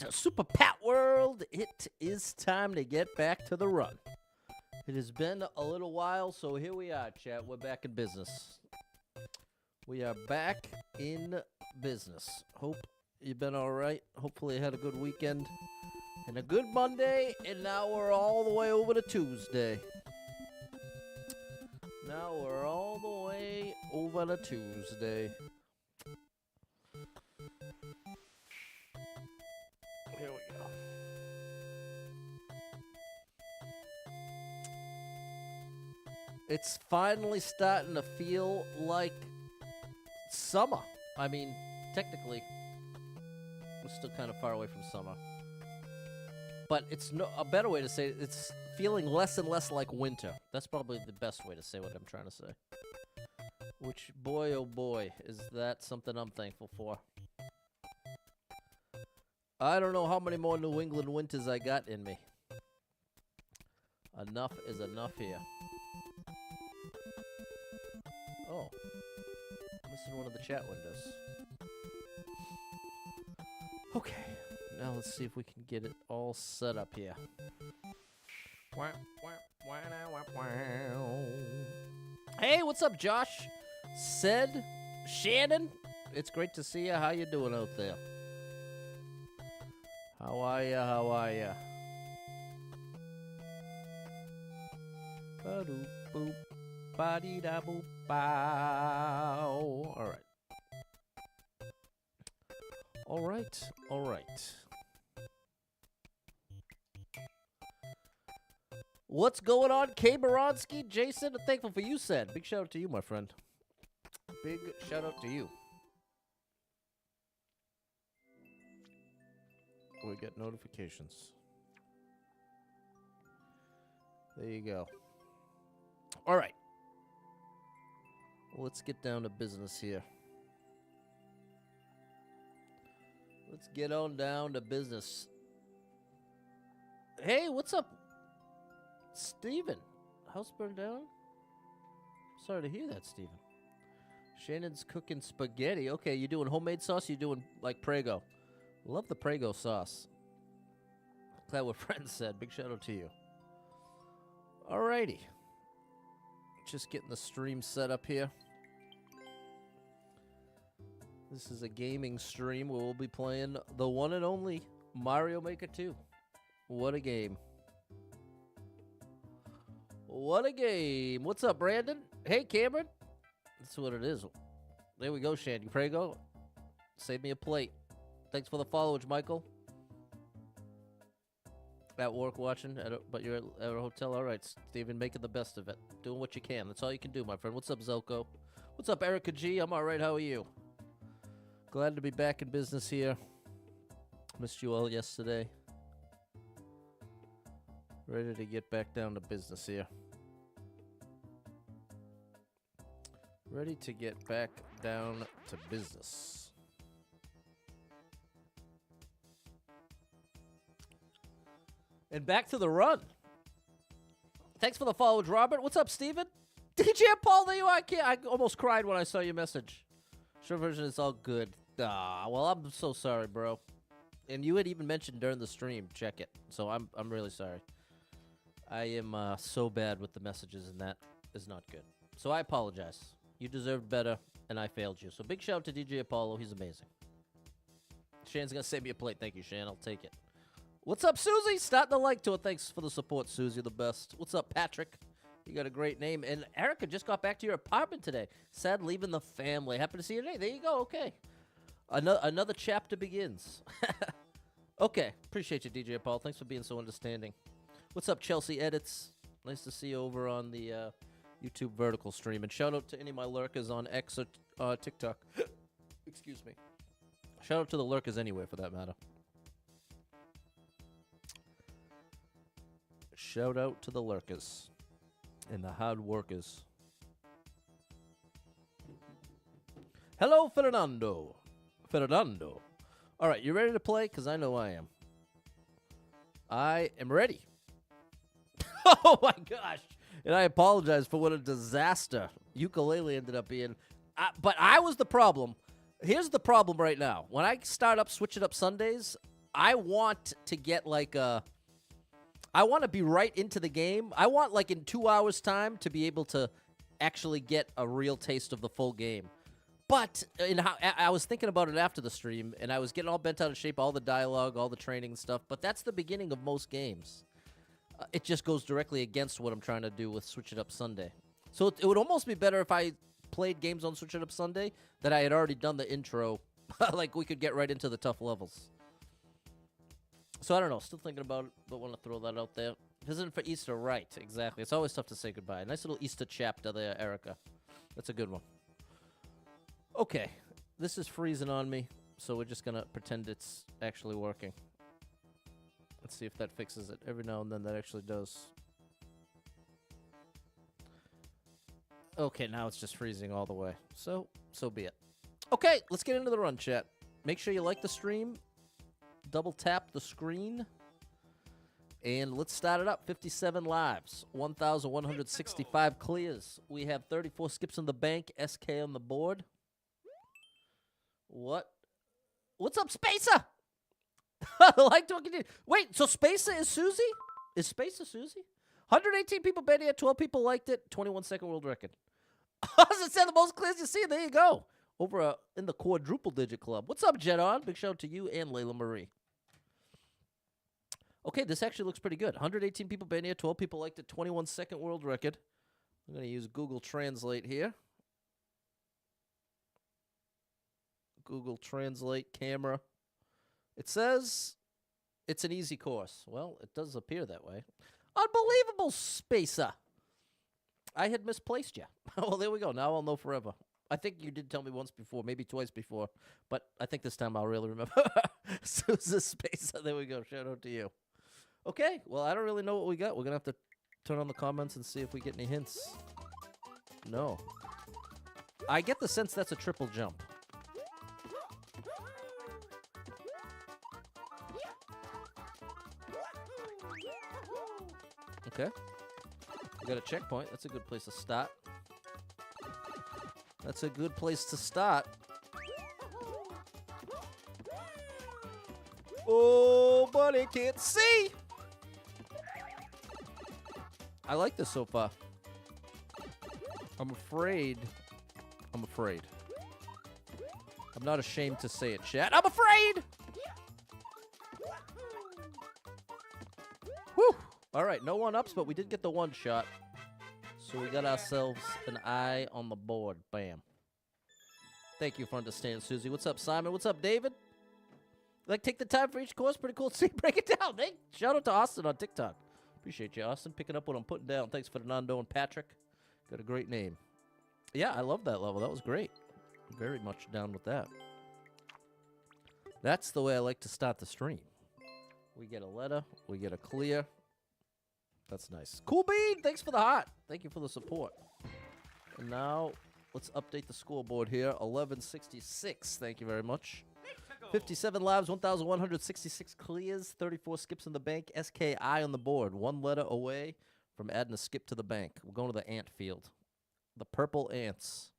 Super Pat World, it is time to get back to the run. It has been a little while, so here we are, chat. We're back in business. We are back in business. Hope you've been all right. Hopefully you had a good weekend and a good Monday, and now we're all the way over to Tuesday. Now we're all the way over to Tuesday. Here we go. It's finally starting to feel like summer. I mean, technically, we're still kind of far away from summer. But it's a better way to say it, it's feeling less and less like winter. That's probably the best way to say what I'm trying to say. Which, boy, oh boy, is that something I'm thankful for. I don't know how many more New England winters I got in me. Enough is enough here. Oh. Missing one of the chat windows. Okay. Now let's see if we can get it all set up here. Hey, what's up, Josh? Said, Shannon? It's great to see you. How you doing out there? How are ya? How are ya? Ba-doop, boop, ba-dee-da, boop, bow. All right. All right. All right. What's going on, Kay Baronsky? Jason, I'm thankful for you, said. Big shout out to you, my friend. Big shout out to you. We get notifications. There you go. All right. Let's get down to business here. Let's get on down to business. Hey, what's up, Steven? House burned down? Sorry to hear that, Steven. Shannon's cooking spaghetti. Okay, you doing homemade sauce? You doing like Prego? Love the Prego sauce. Glad what friends said. Big shout out to you. Alrighty. Just getting the stream set up here. This is a gaming stream where we'll be playing the one and only Mario Maker 2. What a game. What a game. What's up, Brandon? Hey, Cameron. That's what it is. There we go, Shandy. Prego. Save me a plate. Thanks for the followage, Michael. At work watching, but you're at a hotel. All right, Steven, making the best of it. Doing what you can. That's all you can do, my friend. What's up, Zelko? What's up, Erica G? I'm all right. How are you? Glad to be back in business here. Missed you all yesterday. Ready to get back down to business here. Ready to get back down to business. And back to the run. Thanks for the followers, Robert. What's up, Steven? DJ Paul, there you are. I almost cried when I saw your message. Short version, it's all good. Well, I'm so sorry, bro. And you had even mentioned during the stream, check it. So I'm really sorry. I am so bad with the messages, and that is not good. So I apologize. You deserved better, and I failed you. So big shout out to DJ Apollo. He's amazing. Shan's going to save me a plate. Thank you, Shan. I'll take it. What's up, Susie? Starting to like to it. Thanks for the support, Susie. The best. What's up, Patrick? You got a great name. And Erica just got back to your apartment today. Sad leaving the family. Happy to see you today. There you go. Okay. Another chapter begins. Okay. Appreciate you, DJ Paul. Thanks for being so understanding. What's up, Chelsea Edits? Nice to see you over on the YouTube vertical stream. And shout out to any of my lurkers on X or TikTok. Excuse me. Shout out to the lurkers anywhere, for that matter. Shout out to the lurkers and the hard workers. Hello, Fernando. Fernando. All right, you ready to play? Because I know I am. I am ready. Oh, my gosh. And I apologize for what a disaster ukulele ended up being. But I was the problem. Here's the problem right now. When I start up, switch it up Sundays, I want to get like I want to be right into the game. I want like in 2 hours time to be able to actually get a real taste of the full game. But I was thinking about it after the stream, and I was getting all bent out of shape, all the dialogue, all the training and stuff. But that's the beginning of most games. It just goes directly against what I'm trying to do with Switch It Up Sunday. So it would almost be better if I played games on Switch It Up Sunday that I had already done the intro. Like we could get right into the tough levels. So I don't know. Still thinking about it, but want to throw that out there. Visiting for Easter, right? Exactly. It's always tough to say goodbye. Nice little Easter chapter there, Erica. That's a good one. Okay, this is freezing on me, so we're just gonna pretend it's actually working. Let's see if that fixes it. Every now and then that actually does. Okay, now it's just freezing all the way. So be it. Okay, let's get into the run, chat. Make sure you like the stream. Double tap the screen. And let's start it up. 57 lives. 1,165 clears. We have 34 skips in the bank. SK on the board. What? What's up, Spacer? I like talking to you. Wait, so Spacer is Susie? Is Spacer Susie? 118 people bet here, 12 people liked it, 21-second world record. As I said, the most clears you see. There you go. Over in the quadruple digit club. What's up, Jedon? Big shout out to you and Layla Marie. Okay, this actually looks pretty good. 118 people bet here, 12 people liked it, 21-second world record. I'm going to use Google Translate here. Google Translate camera. It says it's an easy course. Well, it does appear that way. Unbelievable, Spacer. I had misplaced you. Well, there we go. Now I'll know forever. I think you did tell me once before, maybe twice before, but I think this time I'll really remember. Susan Spacer. There we go. Shout out to you. Okay, well, I don't really know what we got. We're going to have to turn on the comments and see if we get any hints. No. I get the sense that's a triple jump. Okay. We got a checkpoint. That's a good place to start. That's a good place to start. Oh, buddy, can't see. I like this so far. I'm afraid. I'm not ashamed to say it, chat. I'm afraid. Whew. All right, no one-ups, but we did get the one shot. So we got ourselves an eye on the board. Bam. Thank you for understanding, Susie. What's up, Simon? What's up, David? Like, take the time for each course. Pretty cool to see. Break it down. Shout out to Austin on TikTok. Appreciate you, Austin, picking up what I'm putting down. Thanks, Fernando and Patrick. Got a great name. Yeah, I love that level. That was great. Very much down with that. That's the way I like to start the stream. We get a letter. We get a clear. That's nice. Cool Bean, thanks for the heart. Thank you for the support. And now, let's update the scoreboard here. 1166, thank you very much. 57 lives, 1,166 clears, 34 skips in the bank, SKI on the board. One letter away from adding a skip to the bank. We're going to the ant field. The purple ants.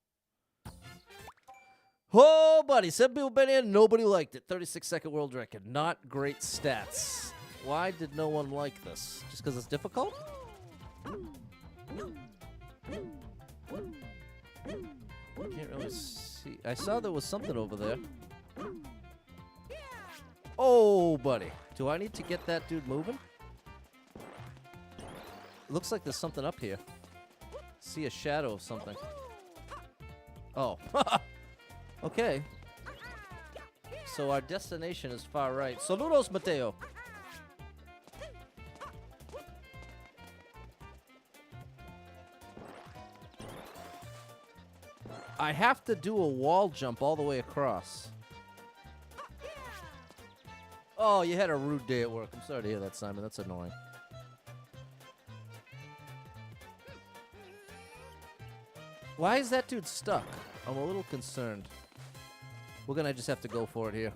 Oh, buddy, 7 people been in, nobody liked it. 36-second world record. Not great stats. Why did no one like this? Just because it's difficult? Can't really see. I saw there was something over there. Oh, buddy. Do I need to get that dude moving? Looks like there's something up here. See a shadow of something. Oh. Okay. So our destination is far right. Saludos, Mateo. I have to do a wall jump all the way across. Oh, you had a rude day at work. I'm sorry to hear that, Simon. That's annoying. Why is that dude stuck? I'm a little concerned. We're gonna just have to go for it here.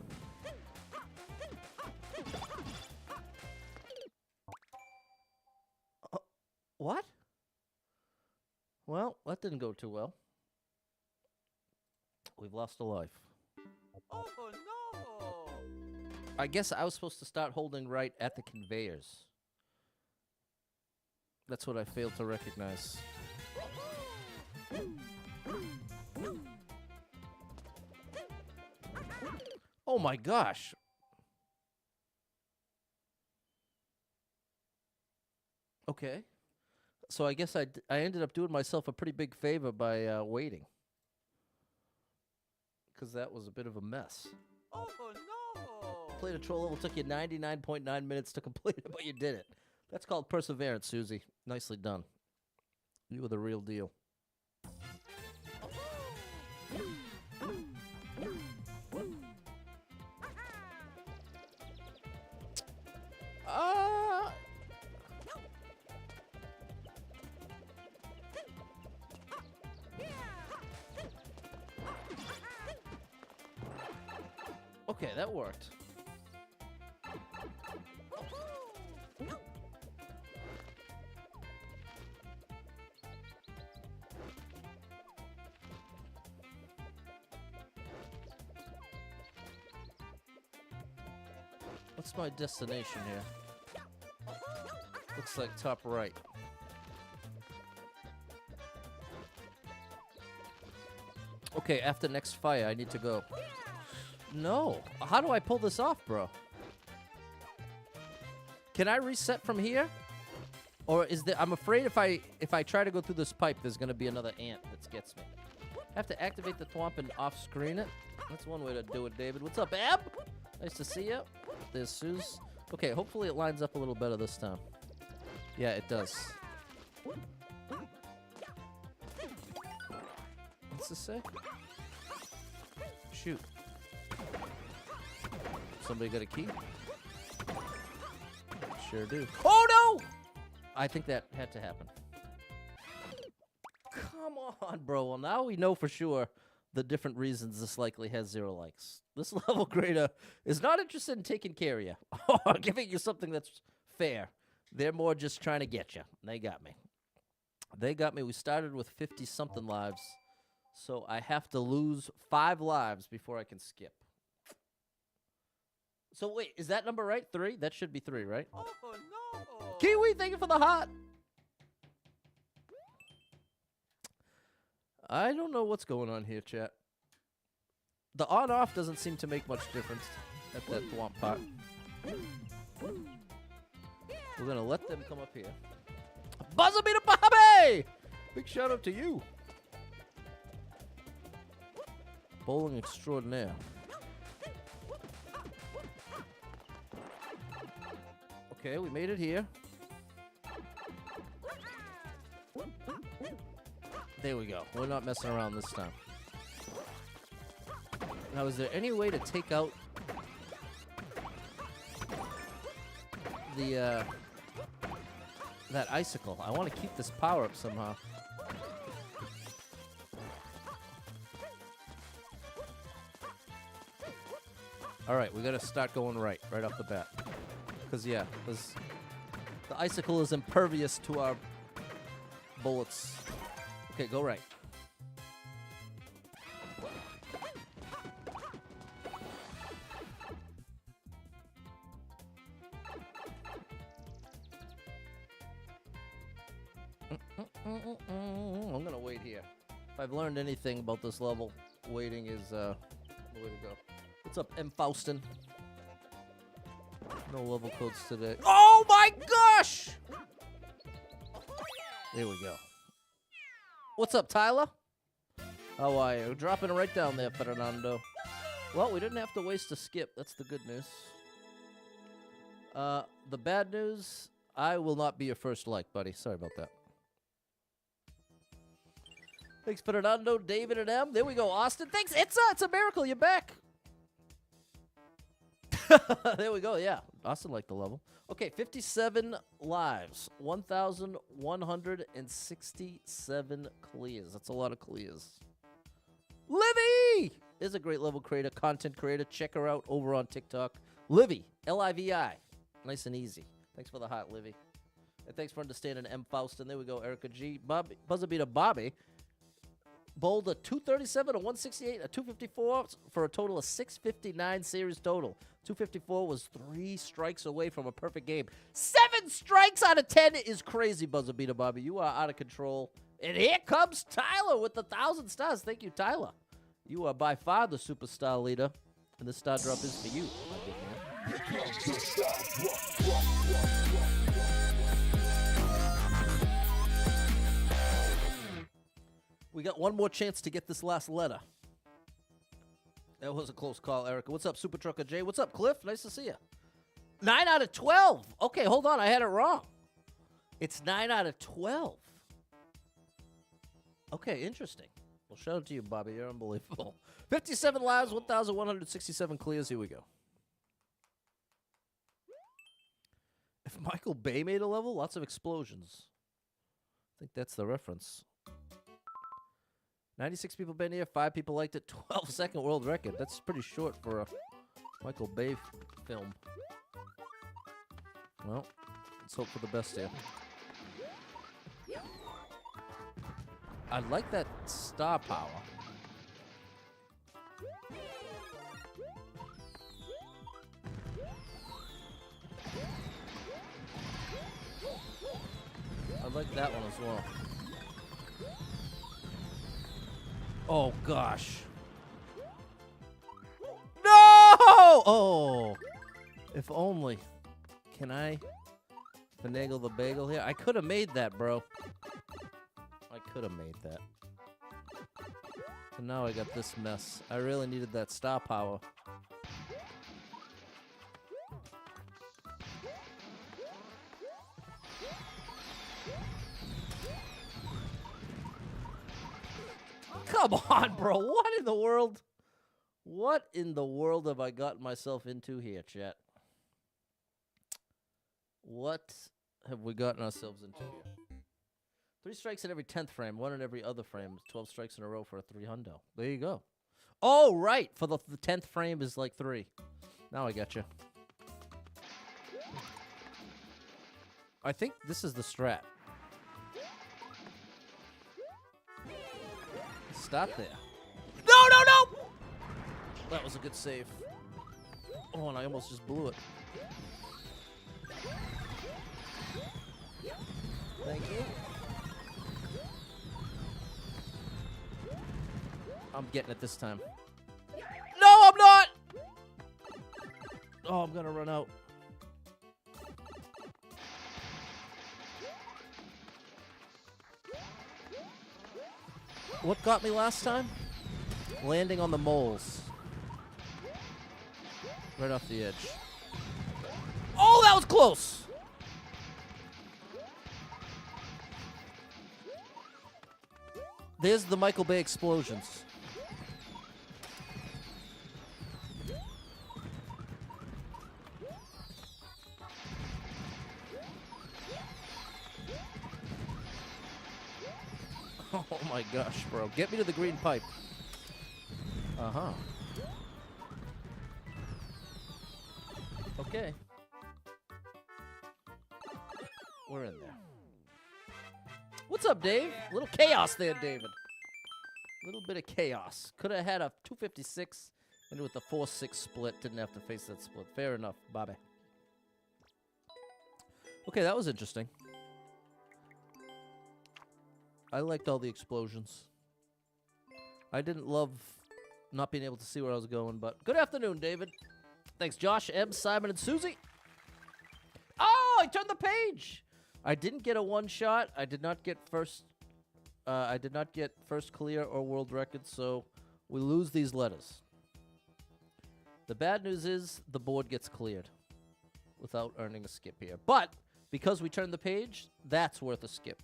What? Well, that didn't go too well. We've lost a life. Oh no! I guess I was supposed to start holding right at the conveyors. That's what I failed to recognize. Oh my gosh. Okay. So I guess I ended up doing myself a pretty big favor by waiting. Because that was a bit of a mess. Oh no! Played a troll level, took you 99.9 minutes to complete it, but you did it. That's called perseverance, Susie. Nicely done. You were the real deal. Okay, that worked. What's my destination here? Looks like top right. Okay, after next fire, I need to go. No. How do I pull this off, bro? Can I reset from here? Or is there... I'm afraid if I try to go through this pipe, there's going to be another ant that gets me. I have to activate the thwomp and off-screen it. That's one way to do it, David. What's up, Ab? Nice to see you. There's Suze. Okay, hopefully it lines up a little better this time. Yeah, it does. What's this say? Shoot. Somebody got a key? Sure do. Oh, no! I think that had to happen. Come on, bro. Well, now we know for sure the different reasons this likely has 0 likes. This level grader is not interested in taking care of you or giving you something that's fair. They're more just trying to get you. They got me. They got me. We started with 50-something lives, so I have to lose 5 lives before I can skip. So wait, is that number right? 3? That should be 3, right? Oh, no! Kiwi, thank you for the heart! I don't know what's going on here, chat. The on-off doesn't seem to make much difference at that thwomp part. We're gonna let them come up here. Buzzer beater Bobby! Big shout out to you. Bowling extraordinaire. Okay, we made it here. There we go. We're not messing around this time. Now, is there any way to take out the, that icicle? I want to keep this power up somehow. All right, we got to start going right off the bat. Because, yeah, the icicle is impervious to our bullets. Okay, go right. I'm going to wait here. If I've learned anything about this level, waiting is the way to go. What's up, M. Faustin? No level codes today. Oh my gosh! There we go. What's up, Tyler? How are you? Dropping it right down there, Fernando. Well, we didn't have to waste a skip. That's the good news. The bad news, I will not be your first like, buddy. Sorry about that. Thanks, Fernando, David, and M. There we go, Austin. Thanks, it's a miracle. You're back. There we go, yeah. Austin liked the level. Okay, 57 lives. 1,167 clears. That's a lot of clears. Livy is a great level creator, content creator. Check her out over on TikTok. Livy, L-I-V-I. Nice and easy. Thanks for the heart, Livy. And thanks for understanding M. Faustin. There we go, Erica G. Bobby, buzzer beater Bobby. Bowled a 237, a 168, a 254 for a total of 659 series total. 254 was 3 strikes away from a perfect game. 7 strikes out of 10 is crazy, Buzzer Beater Bobby. You are out of control. And here comes Tyler with the 1,000 stars. Thank you, Tyler. You are by far the superstar leader. And this star drop is for you, my good man. We got one more chance to get this last letter. That was a close call, Erica. What's up, Super Trucker Jay? What's up, Cliff? Nice to see you. 9 out of 12. Okay, hold on. I had it wrong. It's 9 out of 12. Okay, interesting. Well, shout out to you, Bobby. You're unbelievable. 57 lives, 1,167 clears. Here we go. If Michael Bay made a level, lots of explosions. I think that's the reference. 96 people been here, 5 people liked it, 12-second world record. That's pretty short for a Michael Bay film. Well, let's hope for the best here. I like that star power. I like that one as well. Oh, gosh. No! Oh. If only. Can I finagle the bagel here? I could have made that, bro. I could have made that. And now I got this mess. I really needed that star power. Come on, bro. What in the world? What in the world have I gotten myself into here, chat? What have we gotten ourselves into here? 3 strikes in every 10th frame, 1 in every other frame. 12 strikes in a row for a 300. There you go. Oh, right. For the 10th frame is like 3. Now I got you. I think this is the strat. Stop there. No, no, no! That was a good save. Oh, and I almost just blew it. Thank you. I'm getting it this time. No, I'm not! Oh, I'm gonna run out. What got me last time? Landing on the moles. Right off the edge. Oh, that was close! There's the Michael Bay explosions. Oh my gosh, bro. Get me to the green pipe. Uh-huh. Okay. We're in there. What's up, Dave? A little chaos there, David. A little bit of chaos. Could have had a 256 and with the 4-6 split. Didn't have to face that split. Fair enough, Bobby. Okay, that was interesting. I liked all the explosions. I didn't love not being able to see where I was going, but good afternoon, David. Thanks, Josh, M, Simon, and Susie. Oh, I turned the page. I didn't get a one-shot. I did not get first clear or world record, so we lose these letters. The bad news is the board gets cleared without earning a skip here. But because we turned the page, that's worth a skip.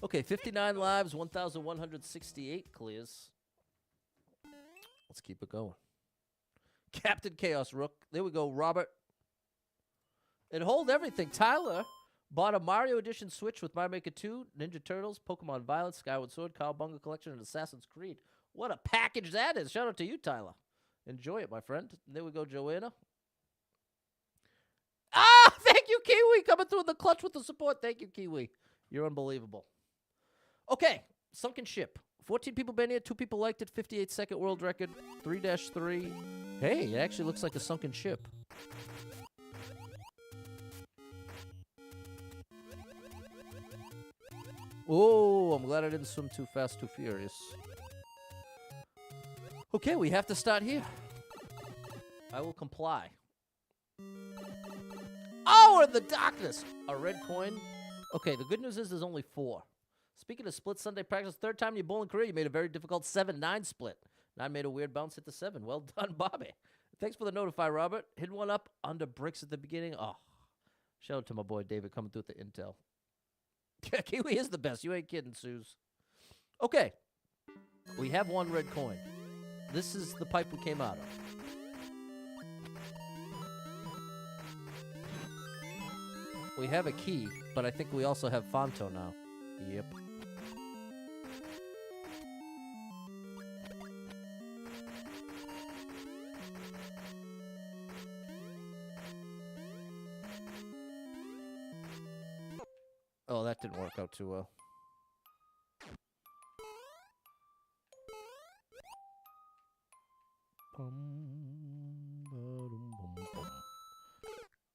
Okay, 59 lives, 1,168 clears. Let's keep it going. Captain Chaos Rook. There we go, Robert. And hold everything. Tyler bought a Mario Edition Switch with Mario Maker 2, Ninja Turtles, Pokemon Violet, Skyward Sword, Cowabunga Collection, and Assassin's Creed. What a package that is. Shout out to you, Tyler. Enjoy it, my friend. And there we go, Joanna. Ah, thank you, Kiwi. Coming through the clutch with the support. Thank you, Kiwi. You're unbelievable. Okay, Sunken Ship. 14 people been here, 2 people liked it, 58-second world record, 3-3. Hey, it actually looks like a sunken ship. Oh, I'm glad I didn't swim too fast, too furious. Okay, we have to start here. I will comply. Oh, we're in the darkness! A red coin. Okay, the good news is there's only 4. Speaking of split Sunday practice, third time in your bowling career, you made a very difficult 7-9 split. 9 made a weird bounce hit the 7. Well done, Bobby. Thanks for the notify, Robert. Hit one up under bricks at the beginning. Oh, shout out to my boy David coming through with the intel. Kiwi is the best. You ain't kidding, Suze. Okay. We have 1 red coin. This is the pipe we came out of. We have a key, but I think we also have Fonto now. Yep. Oh, that didn't work out too well.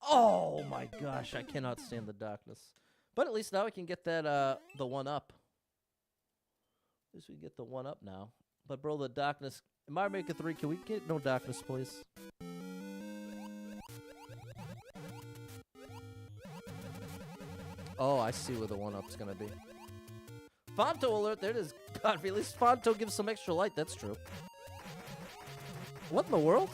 Oh my gosh, I cannot stand the darkness. But at least now I can get that the 1 up. At least we can get the 1 up now. But bro, the darkness. Mario Maker 3, can we get no darkness, please? Oh, I see where the 1-up's gonna be. Fonto alert, there it is. God, at least Fonto gives some extra light, that's true. What in the world?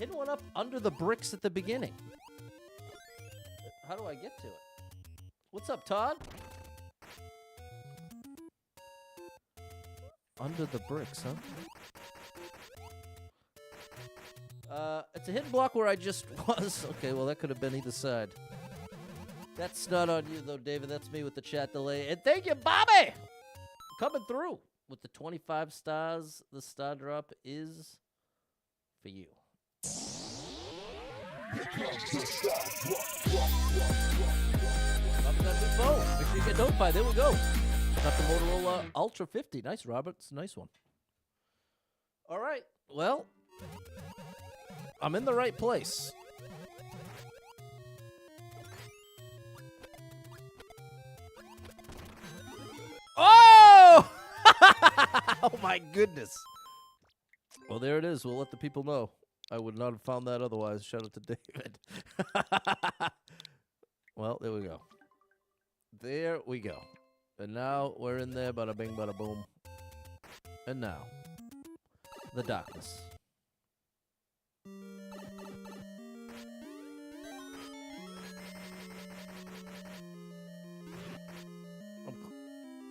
Hit 1 up under the bricks at the beginning. How do I get to it? What's up, Todd? Under the bricks, huh? It's a hidden block where I just was. Okay, well, that could have been either side. That's not on you, though, David. That's me with the chat delay. And thank you, Bobby! Coming through with the 25 stars. The star drop is for you. Make sure you get notified. There we go. Got the Motorola Ultra 50. Nice, Robert. It's a nice one. All right. Well, I'm in the right place. Oh! Oh, my goodness. Well, there it is. We'll let the people know. I would not have found that otherwise. Shout out to David. Well, there we go. There we go. And now we're in there. Bada bing, bada boom. And now, the darkness.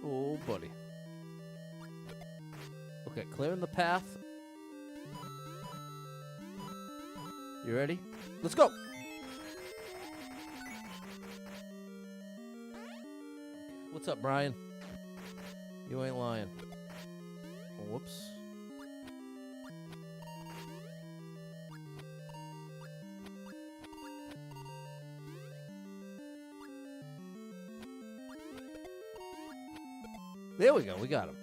Oh, buddy. Okay, clearing the path. You ready? Let's go! What's up, Brian? You ain't lying. Whoops. There we go. We got him.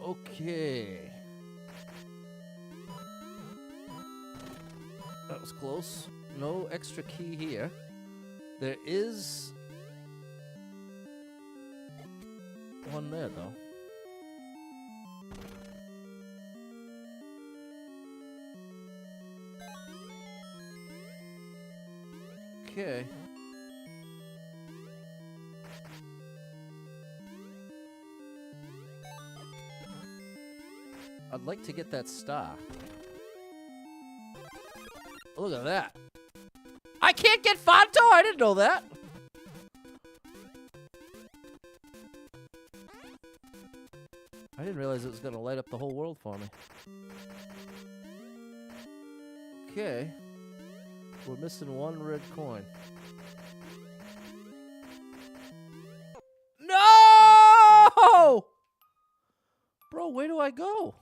Okay. That was close. No extra key here. There is one there, though. Okay. I'd like to get that star. Look at that. I can't get Fonto? I didn't know that. I didn't realize it was going to light up the whole world for me. Okay. We're missing one red coin. No! Bro, where do I go?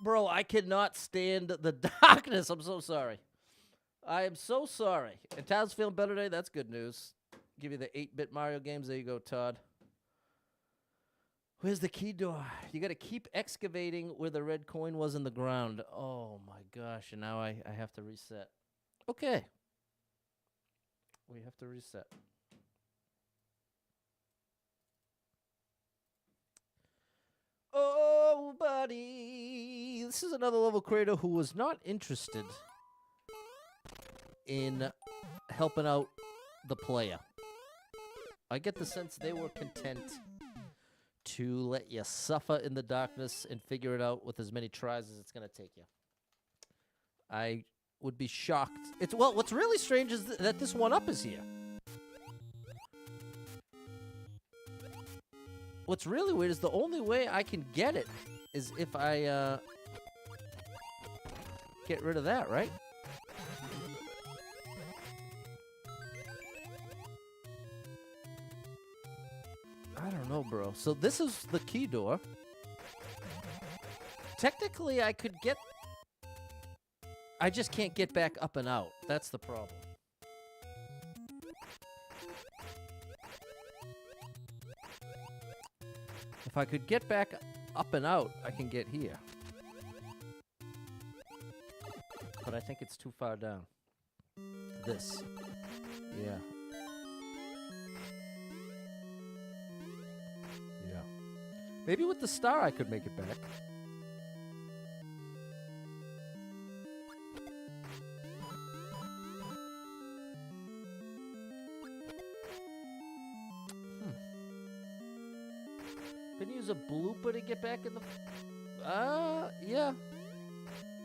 Bro, I cannot stand the darkness. I'm so sorry. I am so sorry. And Todd's feeling better today. That's good news. Give you the 8-bit Mario games. There you go, Todd. Where's the key door? You got to keep excavating where the red coin was in the ground. Oh, my gosh. And now I have to reset. Okay. We have to reset. Oh, buddy. This is another level creator who was not interested in helping out the player. I get the sense they were content to let you suffer in the darkness and figure it out with as many tries as it's going to take you. I would be shocked. Well, what's really strange is that this 1-up is here. What's really weird is the only way I can get it is if I get rid of that, right? I don't know, bro. So this is the key door. Technically, I could get... I just can't get back up and out. That's the problem. If I could get back up and out, I can get here. But I think it's too far down. This. Yeah. Yeah. Maybe with the star I could make it back. Can you use a blooper to get back in the... yeah.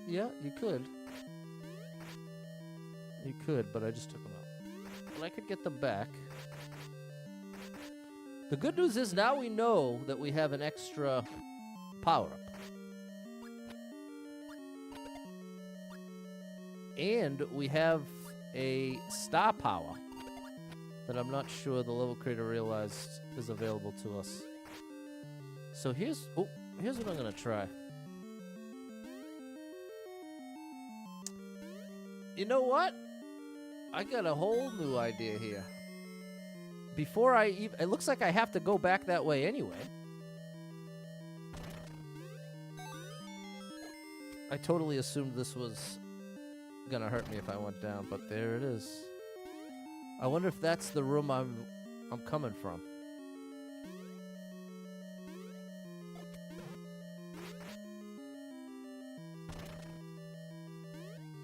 Yeah, you could. You could, but I just took them out. But I could get them back. The good news is now we know that we have an extra power-up. And we have a star power that I'm not sure the level creator realized is available to us. So here's what I'm gonna try. You know what? I got a whole new idea here. Before I even... It looks like I have to go back that way anyway. I totally assumed this was gonna hurt me if I went down, but there it is. I wonder if that's the room I'm coming from.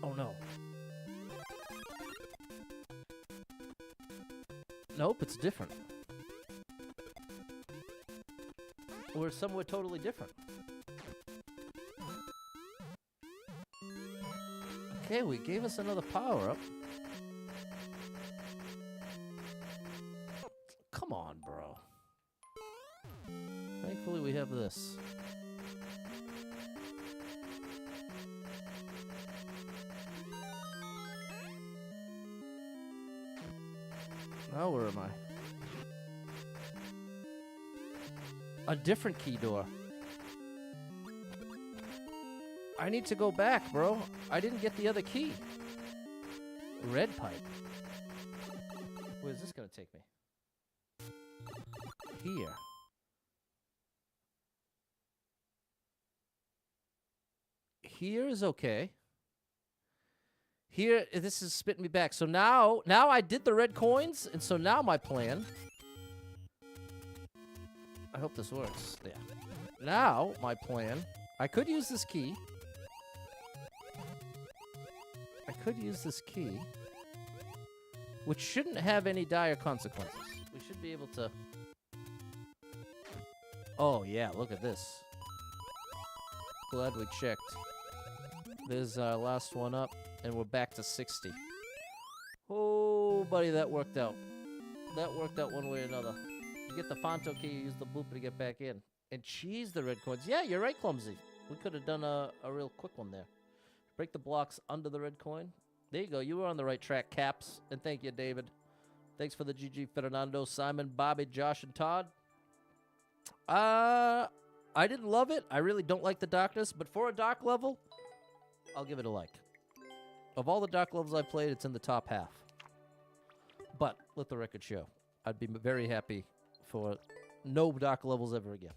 Oh no. Nope, it's different. We're somewhere totally different. Okay, we gave us another power-up. Come on, bro. Thankfully, we have this. Now where am I? A different key door. I need to go back, bro. I didn't get the other key. Red pipe. Where's this gonna take me? Here. Here is okay. Here, this is spitting me back. So now I did the red coins, and so now my plan... I hope this works. Yeah. Now, my plan... I could use this key. Which shouldn't have any dire consequences. We should be able to... Oh, yeah, look at this. Glad we checked. There's our last one up. And we're back to 60. Oh, buddy, that worked out. That worked out one way or another. You get the Fonto key, you use the blooper to get back in. And cheese the red coins. Yeah, you're right, Clumsy. We could have done a real quick one there. Break the blocks under the red coin. There you go. You were on the right track, Caps. And thank you, David. Thanks for the GG, Fernando, Simon, Bobby, Josh, and Todd. I didn't love it. I really don't like the darkness, but for a dark level, I'll give it a like. Of all the dark levels I've played, it's in the top half. But let the record show, I'd be very happy for no dark levels ever again.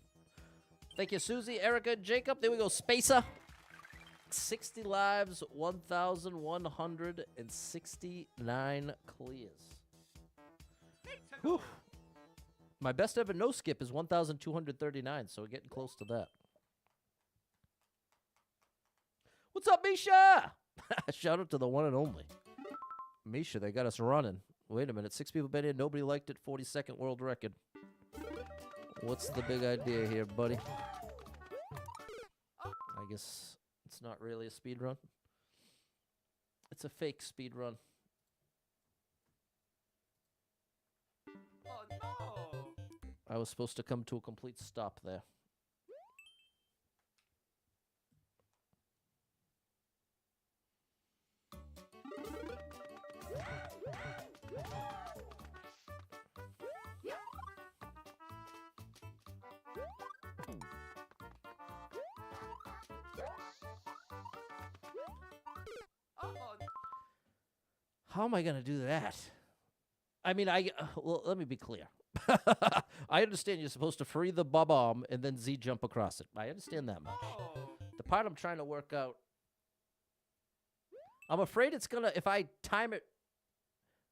Thank you, Susie, Erica, Jacob. There we go, Spacer. 60 lives, 1,169 clears. Whew. My best ever no skip is 1,239, so we're getting close to that. What's up, Misha? Shout out to the one and only. Misha, they got us running. Wait a minute, 6 people been in, nobody liked it, 42nd world record. What's the big idea here, buddy? I guess it's not really a speed run. It's a fake speed run. Oh no! I was supposed to come to a complete stop there. How am I going to do that? I mean, well, let me be clear. I understand you're supposed to free the bomb and then Z jump across it. I understand that much. The part I'm trying to work out, I'm afraid it's going to, if I time it,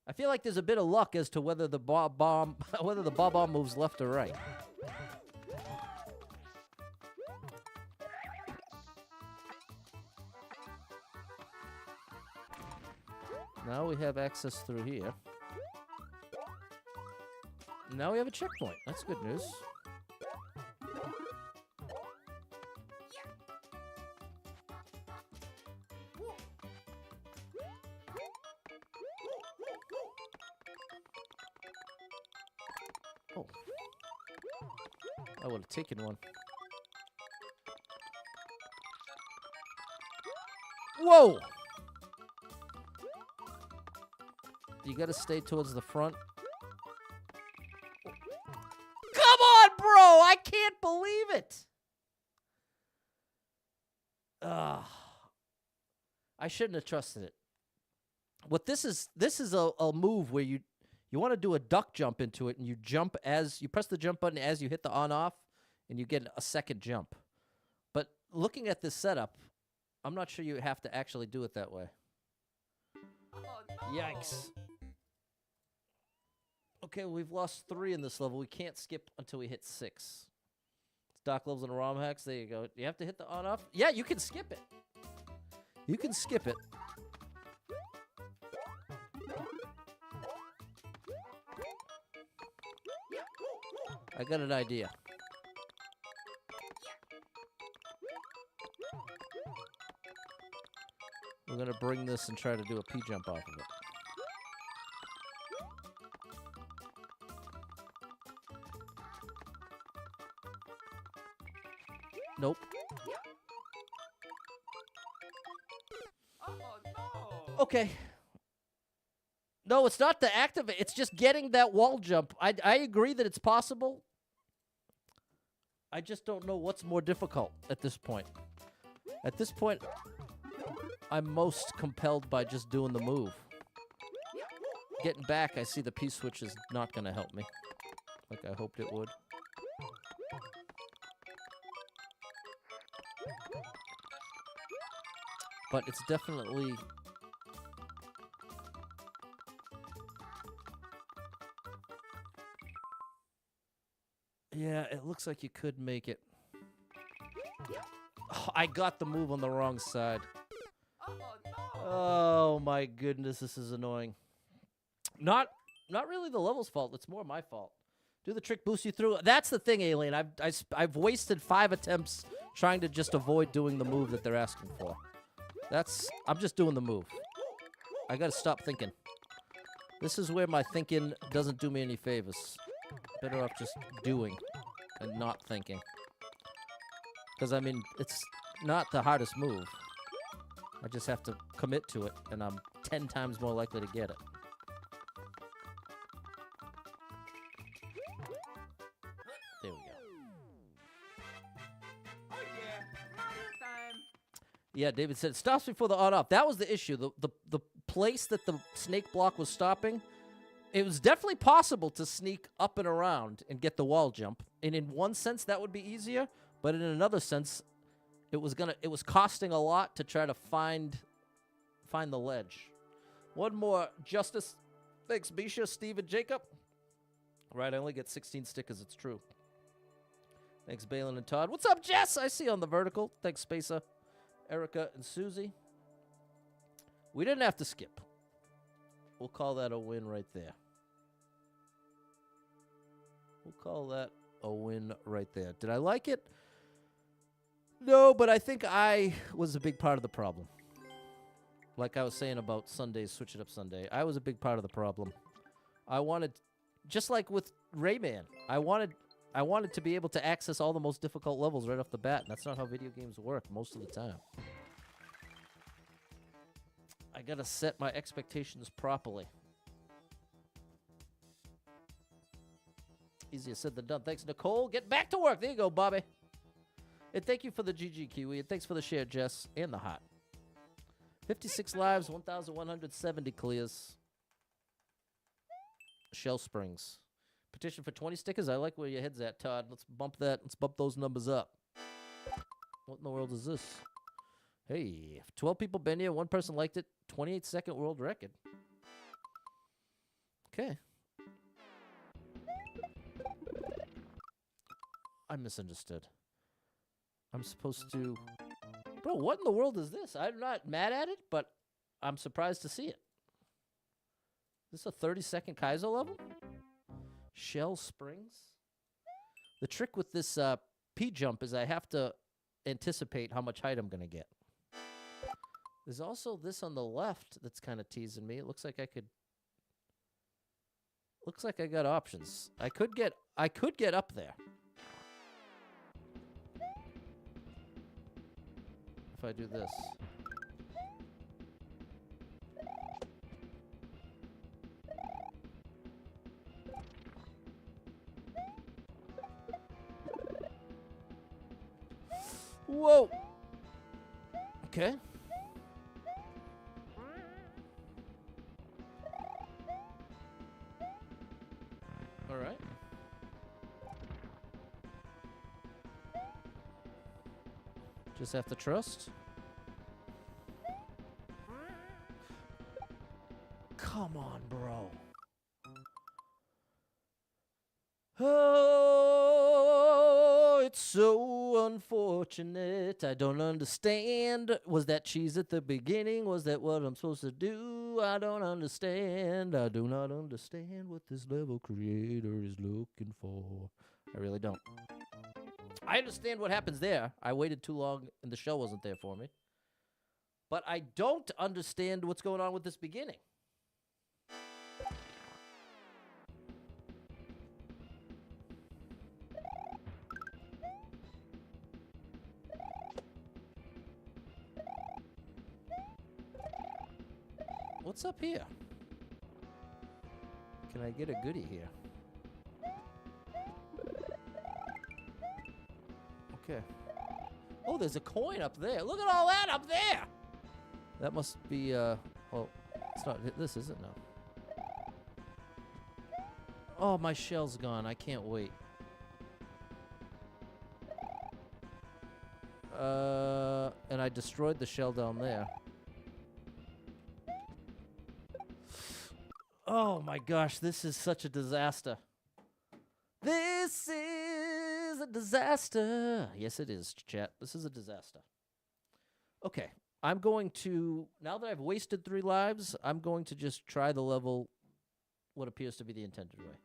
I feel like there's a bit of luck as to whether the bomb moves left or right. Now we have access through here. Now we have a checkpoint. That's good news. Oh. I would have taken one. Whoa! You gotta stay towards the front. Come on, bro! I can't believe it! I shouldn't have trusted it. What this is a move where you want to do a duck jump into it, and you jump as you press the jump button as you hit the on-off, and you get a second jump. But looking at this setup, I'm not sure you have to actually do it that way. Oh, no. Yikes. Okay, we've lost 3 in this level. We can't skip until we hit 6. It's Doc Loves and ROM hacks. There you go. You have to hit the on-off. Yeah, you can skip it. You can skip it. I got an idea. We're going to bring this and try to do a P-jump off of it. Nope. Oh no! Okay. No, it's not the activate. It's just getting that wall jump. I agree that it's possible. I just don't know what's more difficult at this point. At this point, I'm most compelled by just doing the move. Getting back, I see the P-switch is not going to help me, like I hoped it would. But it's definitely... Yeah, it looks like you could make it. Oh, I got the move on the wrong side. Oh no! Oh my goodness, this is annoying. Not really the level's fault. It's more my fault. Do the trick, boost you through. That's the thing, Alien. I've wasted 5 attempts trying to just avoid doing the move that they're asking for. I'm just doing the move. I gotta stop thinking. This is where my thinking doesn't do me any favors. Better off just doing and not thinking. Because, I mean, it's not the hardest move. I just have to commit to it, and I'm 10 times more likely to get it. There we go. Yeah, David said it stops before the on-off. That was the issue. The place that the snake block was stopping, it was definitely possible to sneak up and around and get the wall jump. And in one sense, that would be easier. But in another sense, it was costing a lot to try to find the ledge. One more Justice. Thanks, Bisha, Steve, and Jacob. Right, I only get 16 stickers. It's true. Thanks, Balin and Todd. What's up, Jess? I see you on the vertical. Thanks, Spacer, Erica, and Susie. We didn't have to skip. We'll call that a win right there. We'll call that a win right there. Did I like it? No, but I think I was a big part of the problem. Like I was saying about Sundays, Switch It Up Sunday, I was a big part of the problem. I wanted, just like with Rayman, I wanted to be able to access all the most difficult levels right off the bat, and that's not how video games work most of the time. I gotta set my expectations properly. Easier said than done. Thanks, Nicole. Get back to work. There you go, Bobby. And thank you for the GG, Kiwi. And thanks for the share, Jess, and the hot. 56 lives, 1,170 clears. Shell Springs. Petition for 20 stickers. I like where your head's at, Todd. Let's bump that. Let's bump those numbers up. What in the world is this? Hey, 12 people been here. One person liked it. 28-second world record. Okay. I misunderstood. I'm supposed to... Bro, what in the world is this? I'm not mad at it, but I'm surprised to see it. Is this a 30-second Kaiser level? Shell Springs? The trick with this P-jump is I have to anticipate how much height I'm going to get. There's also this on the left that's kind of teasing me. It looks like I could... Looks like I got options. I could get up there. If I do this. Whoa. Okay. All right. Just have to trust. Come on, bro. Oh, it's so unfortunate. I don't understand. Was that cheese at the beginning? Was that what I'm supposed to do? I don't understand. I do not understand what this level creator is looking for. I really don't. I understand what happens there. I waited too long and the shell wasn't there for me. But I don't understand what's going on with this beginning. What's up here? Can I get a goodie here? Okay. Oh, there's a coin up there. Look at all that up there! That must be, oh, it's not this, is it? No. Oh, my shell's gone. I can't wait. And I destroyed the shell down there. Oh my gosh, this is such a disaster. This is a disaster. Yes, it is, chat. This is a disaster. Okay, I'm going to, now that I've wasted 3 lives, I'm going to just try the level what appears to be the intended way.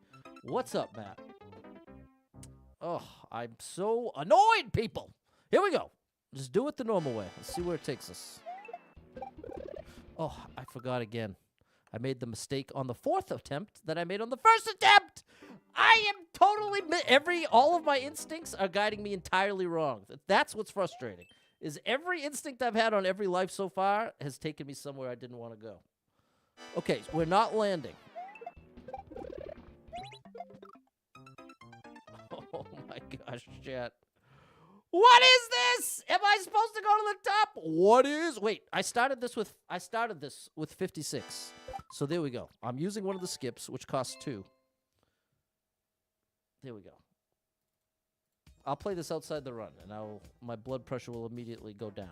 What's up, Matt? Oh, I'm so annoyed, people. Here we go. Just do it the normal way. Let's see where it takes us. Oh, I forgot again. I made the mistake on the 4th attempt that I made on the 1st attempt. I am totally all of my instincts are guiding me entirely wrong. That's what's frustrating. Is every instinct I've had on every life so far has taken me somewhere I didn't want to go. Okay, we're not landing. Oh my gosh, chat. What is this? Am I supposed to go to the top? What is? Wait, I started this with 56. So there we go. I'm using one of the skips, which costs 2. There we go. I'll play this outside the run, and my blood pressure will immediately go down.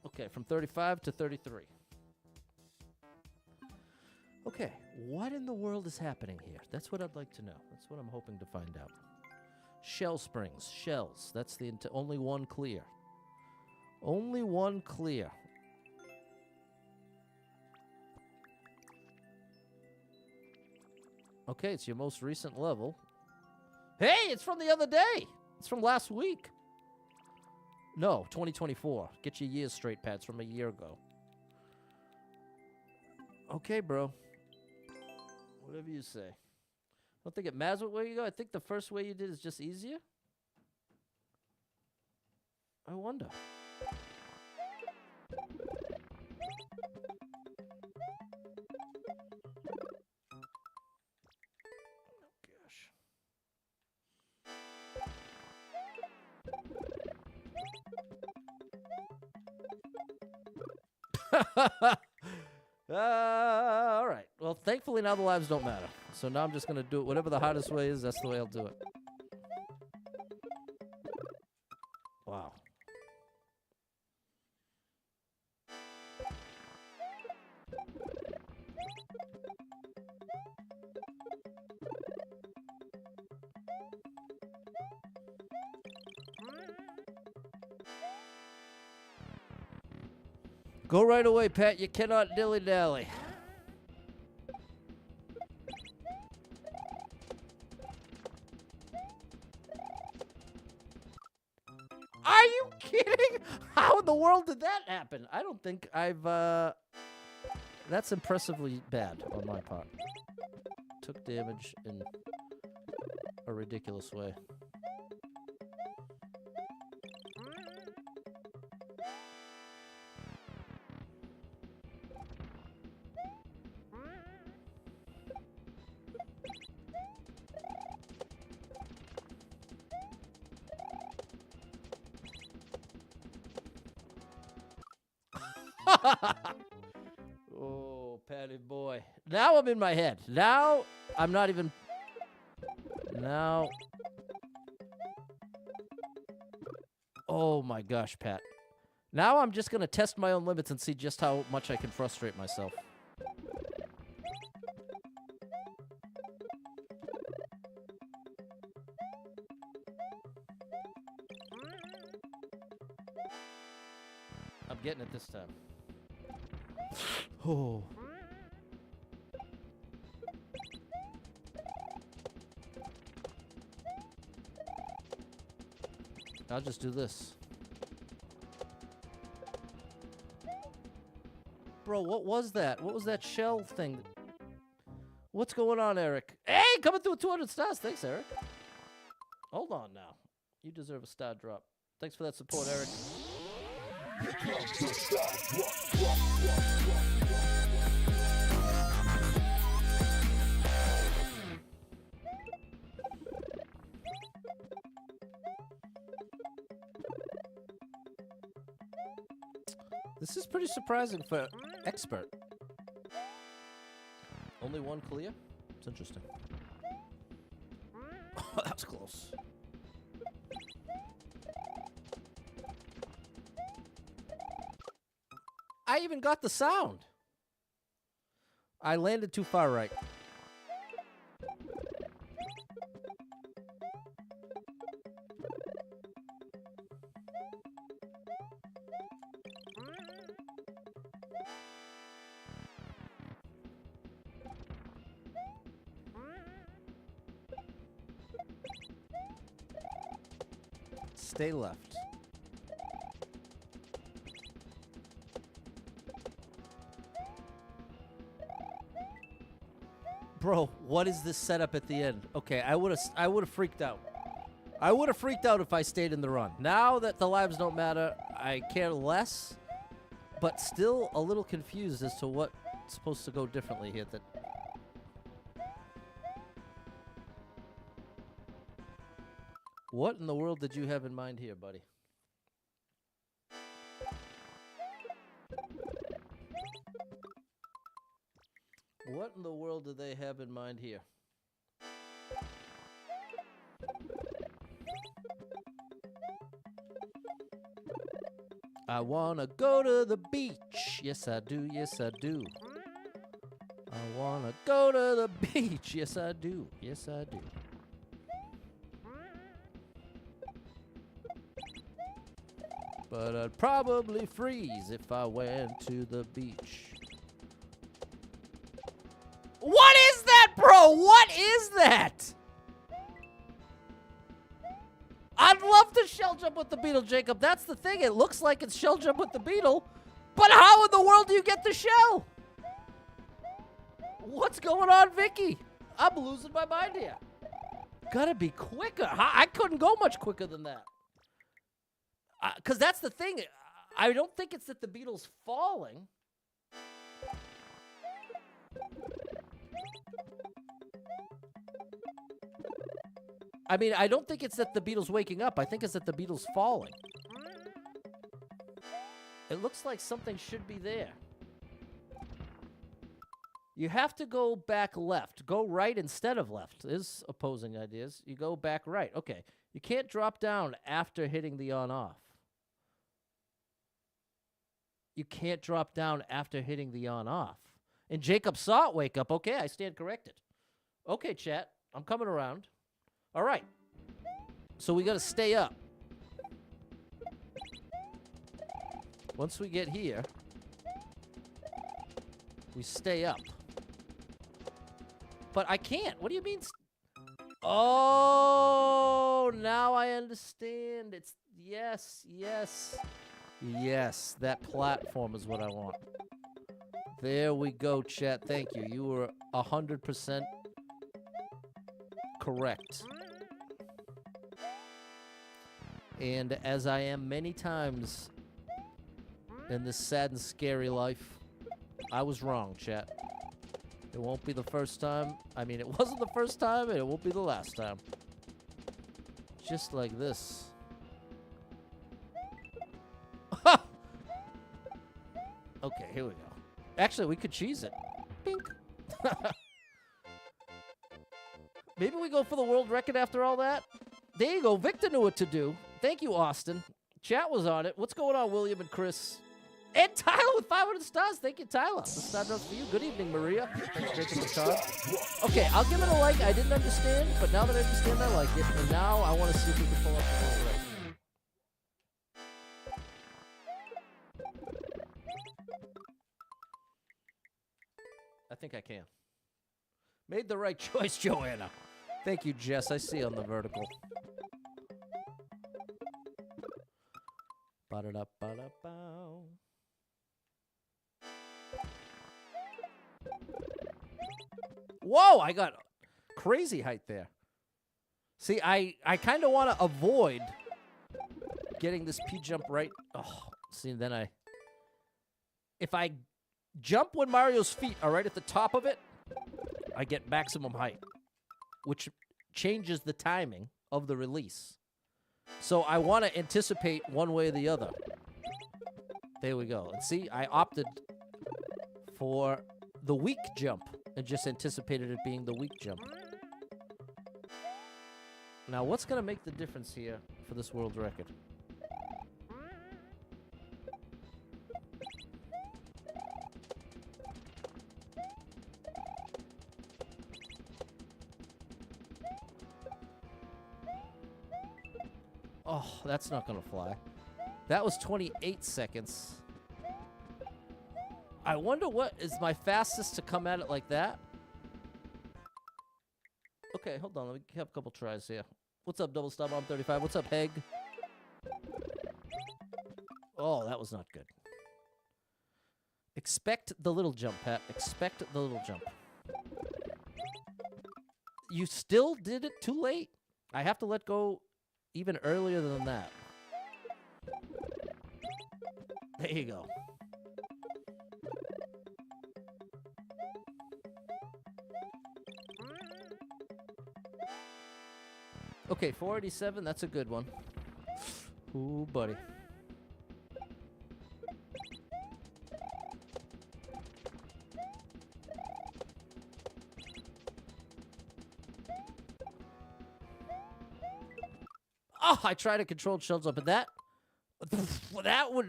Okay, from 35 to 33. Okay, what in the world is happening here? That's what I'd like to know. That's what I'm hoping to find out. Shell springs, shells. That's the only one clear. Only one clear. Okay, it's your most recent level. Hey, it's from the other day. It's from last week. No, 2024. Get your years straight, Pat. It's from a year ago. Okay, bro. Whatever you say. I don't think it matters what way you go. I think the first way you did is just easier. I wonder. All right. Well, thankfully now the lives don't matter. So now I'm just going to do it. Whatever the hardest way is, that's the way I'll do it. Wow. Go right away, Pat. You cannot dilly-dally. Are you kidding? How in the world did that happen? I don't think I've, That's impressively bad on my part. Took damage in a ridiculous way. Oh, Patty boy. Now I'm in my head. Now I'm not even... Now... Oh my gosh, Pat. Now I'm just going to test my own limits and see just how much I can frustrate myself. I'm getting it this time. Oh. I'll just do this. Bro, what was that? What was that shell thing? What's going on, Eric? Hey, coming through 200 stars. Thanks, Eric. Hold on now. You deserve a star drop. Thanks for that support, Eric. This is pretty surprising for expert. Only one clear? It's interesting. That was close. I even got the sound. I landed too far right. Stay left. Bro, what is this setup at the end? Okay, I would have freaked out. I would have freaked out if I stayed in the run. Now that the lives don't matter, I care less, but still a little confused as to what's supposed to go differently here. That What in the world did you have in mind here, buddy? What in the world do they have in mind here? I wanna go to the beach. Yes, I do. Yes, I do. I wanna go to the beach. Yes, I do. Yes, I do. But I'd probably freeze if I went to the beach. What is that, bro? What is that? I'd love to shell jump with the beetle, Jacob. That's the thing. It looks like it's shell jump with the beetle. But how in the world do you get the shell? What's going on, Vicky? I'm losing my mind here. Gotta be quicker. I couldn't go much quicker than that. Because that's the thing. I don't think it's that the beetle's falling. I mean, I don't think it's that the beetle's waking up. I think it's that the beetle's falling. It looks like something should be there. You have to go back left. Go right instead of left. Is opposing ideas. You go back right. Okay. You can't drop down after hitting the on-off. You can't drop down after hitting the on-off. And Jacob saw it wake up. Okay, I stand corrected. Okay, chat. I'm coming around. All right. So we got to stay up. Once we get here, we stay up. But I can't. What do you mean? Oh, now I understand. It's yes, yes. Yes, that platform is what I want. There we go, chat. Thank you. You were 100% correct. And as I am many times in this sad and scary life, I was wrong, chat. It won't be the first time. I mean, it wasn't the first time, and it won't be the last time. Just like this. Okay, here we go. Actually, we could cheese it. Pink. Maybe we go for the world record after all that? There you go. Victor knew what to do. Thank you, Austin. Chat was on it. What's going on, William and Chris? And Tyler with 500 stars. Thank you, Tyler. The star notes for you. Good evening, Maria. Thanks for taking the time. Okay, I'll give it a like. I didn't understand, but now that I understand, I like it. And now I want to see if we can pull up the world record. I think I can. Made the right choice, Joanna. Thank you, Jess. I see on the vertical. Ba-da-da-ba-da-bow. Whoa, I got crazy height there. See, I kind of want to avoid getting this P-jump right. Oh, see, then if I jump when Mario's feet are right at the top of it, I get maximum height, which changes the timing of the release. So I want to anticipate one way or the other. There we go. And see, I opted for the weak jump and just anticipated it being the weak jump. Now, what's going to make the difference here for this world record? Oh, that's not going to fly. That was 28 seconds. I wonder what is my fastest to come at it like that. Okay, hold on. Let me have a couple tries here. What's up, Double Star Bomb 35? What's up, Heg? Oh, that was not good. Expect the little jump, Pat. Expect the little jump. You still did it too late. I have to let go even earlier than that. There you go. Okay, 487. That's a good one. Ooh, buddy. Oh, I tried a controlled shell jump, but that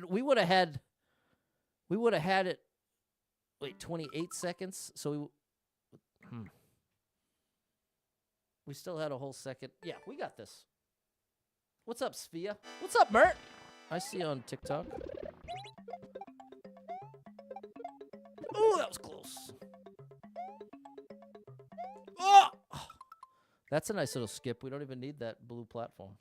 we would have had it. Wait, 28 seconds. So we still had a whole second. Yeah, we got this. What's up, Sphere? What's up, Mert? I see you on TikTok. Ooh, that was close. Oh! That's a nice little skip. We don't even need that blue platform.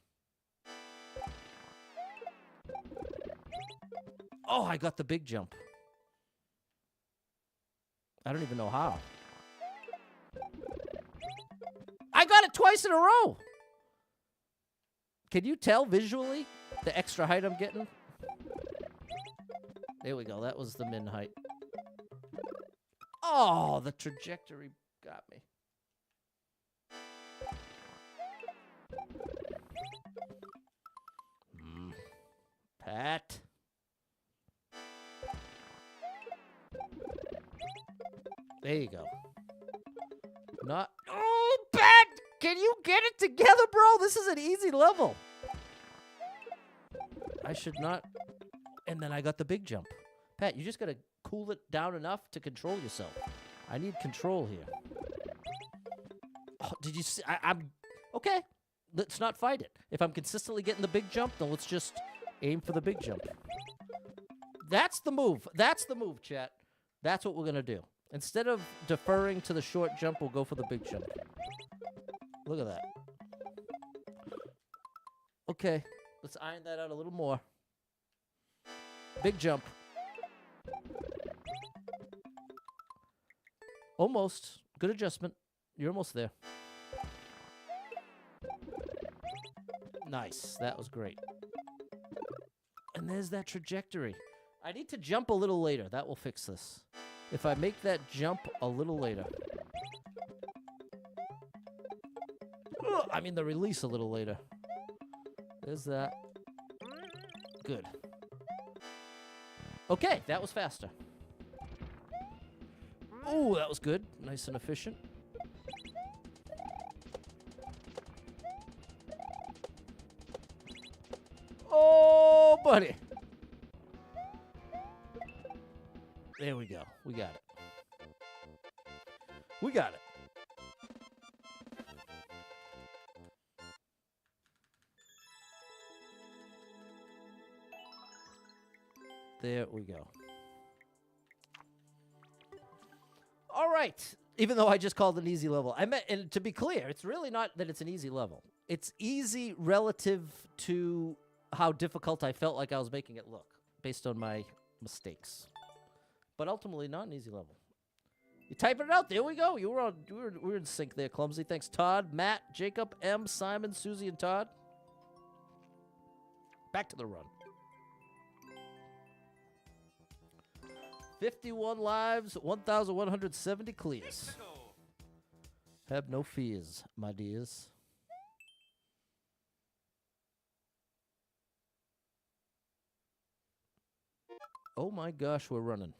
Oh, I got the big jump. I don't even know how. I got it twice in a row. Can you tell visually the extra height I'm getting? There we go. That was the min height. Oh, the trajectory got me. Pat. There you go. Not. Oh, Pat! Can you get it together, bro? This is an easy level. I should not. And then I got the big jump. Pat, you just got to cool it down enough to control yourself. I need control here. Oh, did you see? I'm. Okay. Let's not fight it. If I'm consistently getting the big jump, then let's just aim for the big jump. That's the move. That's the move, chat. That's what we're going to do. Instead of deferring to the short jump, we'll go for the big jump. Look at that. Okay. Let's iron that out a little more. Big jump. Almost. Good adjustment. You're almost there. Nice. That was great. And there's that trajectory. I need to jump a little later. That will fix this. If I make that jump a little later. I mean, the release a little later. There's that. Good. Okay, that was faster. Oh, that was good. Nice and efficient. Oh, buddy. There we go. We got it. We got it. There we go. All right. Even though I just called it an easy level. I meant, and to be clear, it's really not that it's an easy level. It's easy relative to how difficult I felt like I was making it look based on my mistakes. But ultimately, not an easy level. You typing it out. There we go. We were in sync there, Clumsy. Thanks, Todd, Matt, Jacob, M, Simon, Susie, and Todd. Back to the run. 51 lives, 1,170 clears. Have no fears, my dears. Oh my gosh, we're running.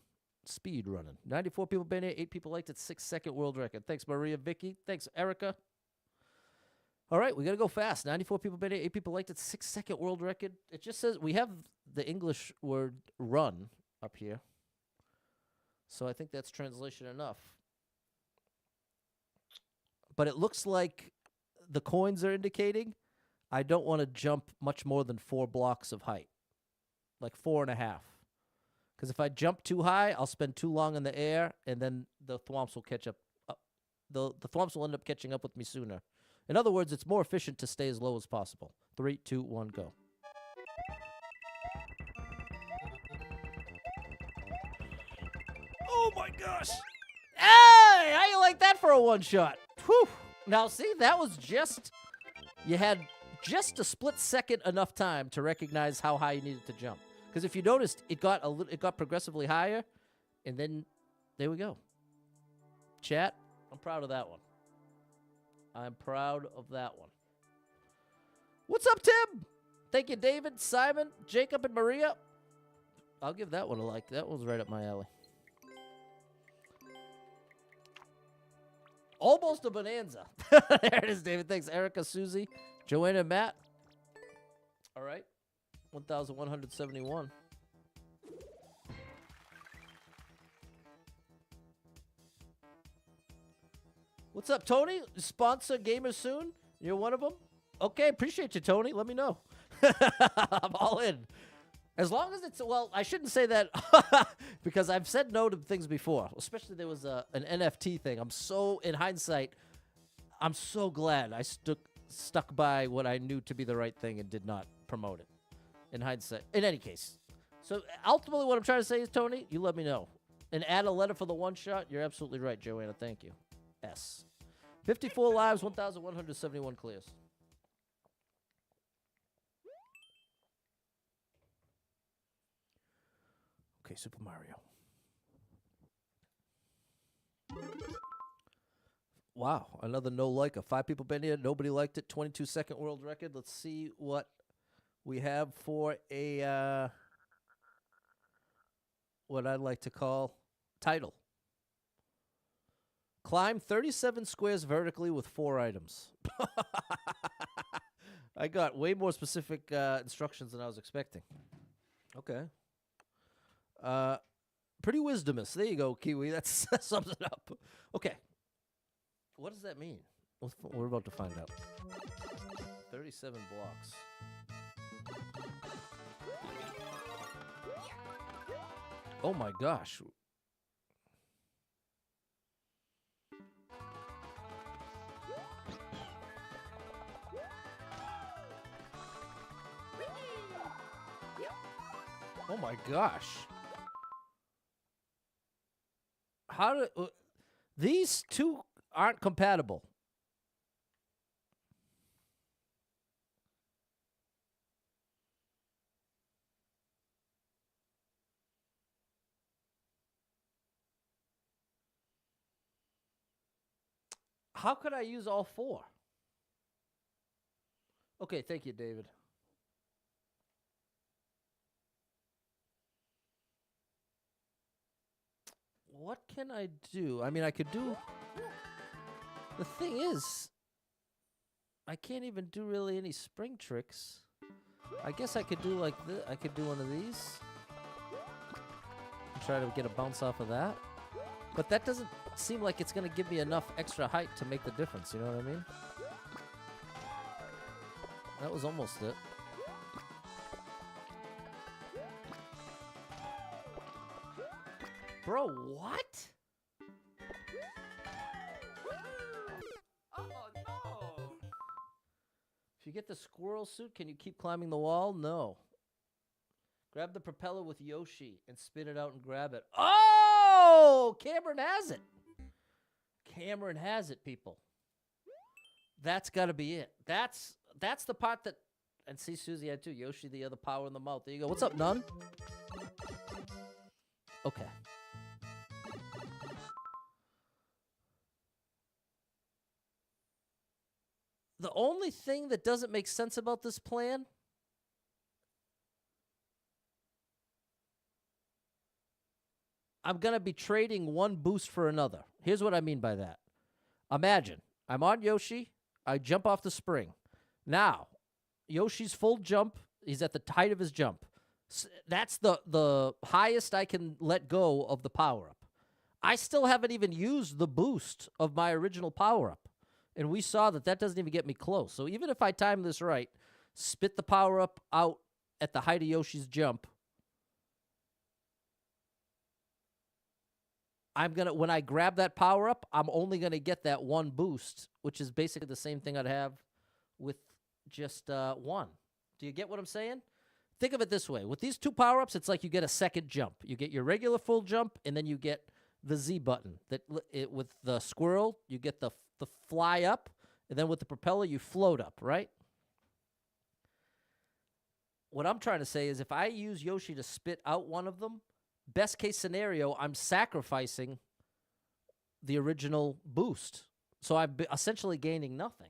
Speed running. 94 people been here, 8 people liked it, 6-second world record. Thanks, Maria, Vicky. Thanks, Erica. All right, we got to go fast. 94 people been here, 8 people liked it, 6-second world record. It just says we have the English word run up here. So I think that's translation enough. But it looks like the coins are indicating I don't want to jump much more than 4 blocks of height. Like 4.5. Because if I jump too high, I'll spend too long in the air, and then the thwomps will catch up. The thwomps will end up catching up with me sooner. In other words, it's more efficient to stay as low as possible. 3, 2, 1, go. Oh my gosh! Hey, how you like that for a one-shot? Whew. Now, see, that was just... You had just a split second enough time to recognize how high you needed to jump. Because if you noticed, it got progressively higher, and then there we go. Chat, I'm proud of that one. I'm proud of that one. What's up, Tim? Thank you, David, Simon, Jacob, and Maria. I'll give that one a like. That one's right up my alley. Almost a bonanza. There it is, David. Thanks, Erica, Susie, Joanna, and Matt. All right. 1,171. What's up, Tony? Sponsor gamers soon? You're one of them? Okay, appreciate you, Tony. Let me know. I'm all in. As long as it's, well, I shouldn't say that because I've said no to things before, especially there was an NFT thing. I'm so, in hindsight, I'm so glad I stuck by what I knew to be the right thing and did not promote it. In hindsight. In any case. So ultimately what I'm trying to say is, Tony, you let me know. And add a letter for the one shot. You're absolutely right, Joanna. Thank you. S. 54 lives, 1,171 clears. Okay, Super Mario. Wow, another no liker. 5 people been here. Nobody liked it. 22-second world record. Let's see what we have for a what I'd like to call title. Climb 37 squares vertically with 4 items. I got way more specific instructions than I was expecting. Okay. Pretty wisdomous. There you go, Kiwi. That sums it up. Okay. What does that mean? We're about to find out. 37 blocks. Oh my gosh. Oh my gosh. How do these two aren't compatible? How could I use all 4? Okay, thank you, David. What can I do? I mean, I could do... The thing is, I can't even do really any spring tricks. I guess I could do like this. I could do one of these. And try to get a bounce off of that. But that doesn't seem like it's going to give me enough extra height to make the difference. You know what I mean? That was almost it. Bro, what? Oh no! If you get the squirrel suit, can you keep climbing the wall? No. Grab the propeller with Yoshi and spin it out and grab it. Oh! Cameron has it. Cameron has it, people. That's got to be it. That's the part that... And see, Susie had too. Yoshi, the other power in the mouth. There you go. What's up, Nun? Okay. The only thing that doesn't make sense about this plan I'm going to be trading one boost for another. Here's what I mean by that. Imagine, I'm on Yoshi. I jump off the spring. Now, Yoshi's full jump. He's at the height of his jump. That's the highest I can let go of the power-up. I still haven't even used the boost of my original power-up. And we saw that doesn't even get me close. So even if I time this right, spit the power-up out at the height of Yoshi's jump, when I grab that power-up, I'm only going to get that one boost, which is basically the same thing I'd have with just one. Do you get what I'm saying? Think of it this way. With these 2 power-ups, it's like you get a second jump. You get your regular full jump, and then you get the Z button. With the squirrel, you get the fly up, and then with the propeller, you float up, right? What I'm trying to say is if I use Yoshi to spit out one of them, best case scenario, I'm sacrificing the original boost. So I'm essentially gaining nothing.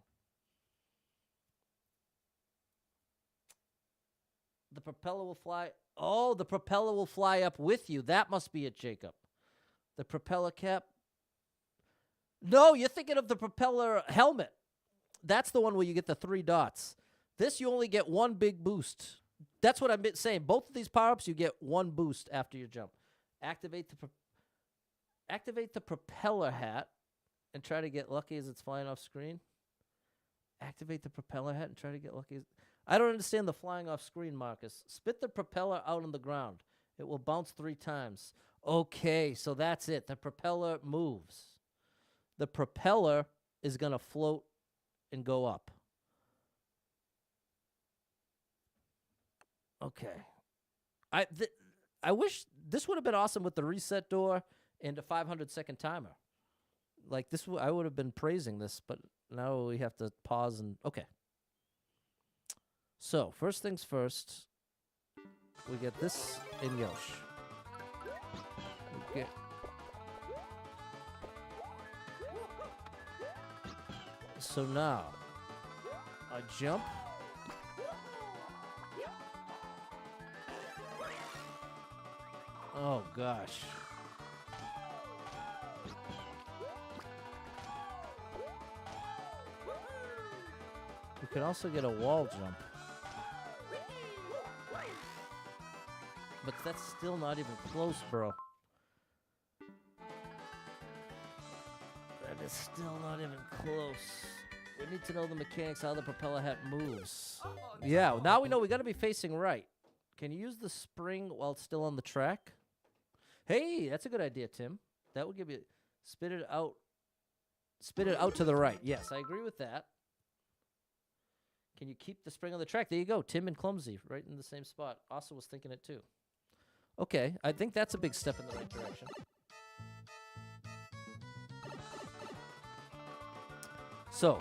The propeller will fly. Oh, the propeller will fly up with you. That must be it, Jacob. The propeller cap. No, you're thinking of the propeller helmet. That's the one where you get the 3 dots. This, you only get 1 big boost. That's what I'm saying. Both of these power-ups, you get 1 boost after your jump. Activate the propeller hat and try to get lucky as it's flying off screen. Activate the propeller hat and try to get lucky. I don't understand the flying off screen, Marcus. Spit the propeller out on the ground. It will bounce 3 times. Okay, so that's it. The propeller moves. The propeller is going to float and go up. Okay. I wish this would have been awesome with the reset door and a 500-second timer. Like this, I would have been praising this, but now we have to pause and okay. So first things first, we get this in Yosh. Okay. So now I jump. Oh gosh. We could also get a wall jump. But that's still not even close, bro. That is still not even close. We need to know the mechanics, how the propeller hat moves. Yeah, now we know we got to be facing right. Can you use the spring while it's still on the track? Hey, that's a good idea, Tim. That would give you... Spit it out to the right. Yes, I agree with that. Can you keep the spring on the track? There you go. Tim and Clumsy, right in the same spot. Also was thinking it too. Okay, I think that's a big step in the right direction. So,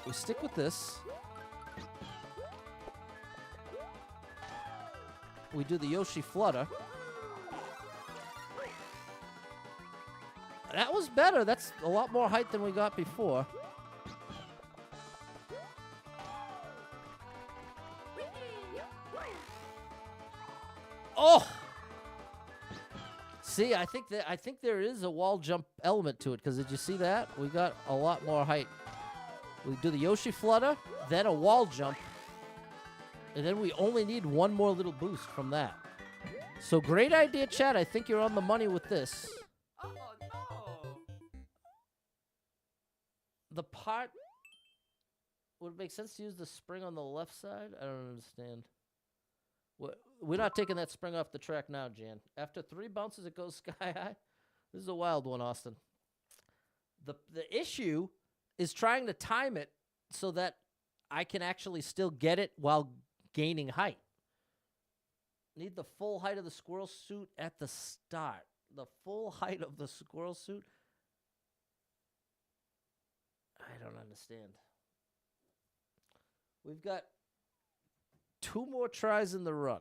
we stick with this. We do the Yoshi flutter. That was better. That's a lot more height than we got before. Oh! See, I think there is a wall jump element to it, because did you see that? We got a lot more height. We do the Yoshi flutter, then a wall jump, and then we only need 1 more little boost from that. So great idea, chat. I think you're on the money with this. Oh no! The part... Would it make sense to use the spring on the left side? I don't understand. We're not taking that spring off the track now, Jan. After 3 bounces, it goes sky high. This is a wild one, Austin. The issue is trying to time it so that I can actually still get it while gaining height. Need the full height of the squirrel suit at the start. The full height of the squirrel suit? I don't understand. We've got 2 more tries in the run.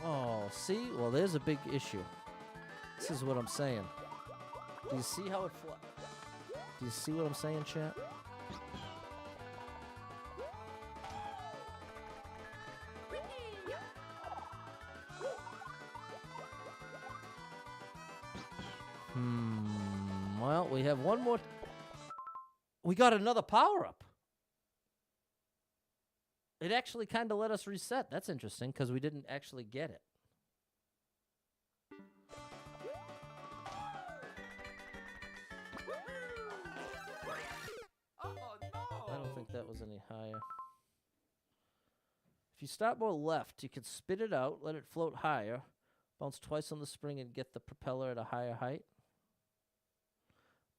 Oh, see? Well, there's a big issue. This is what I'm saying. Do you see how it flies? Do you see what I'm saying, chat? Well, we have 1 more. We got another power-up. It actually kind of let us reset. That's interesting, because we didn't actually get it. Oh no! I don't think that was any higher. If you start more left, you can spit it out, let it float higher, bounce twice on the spring, and get the propeller at a higher height.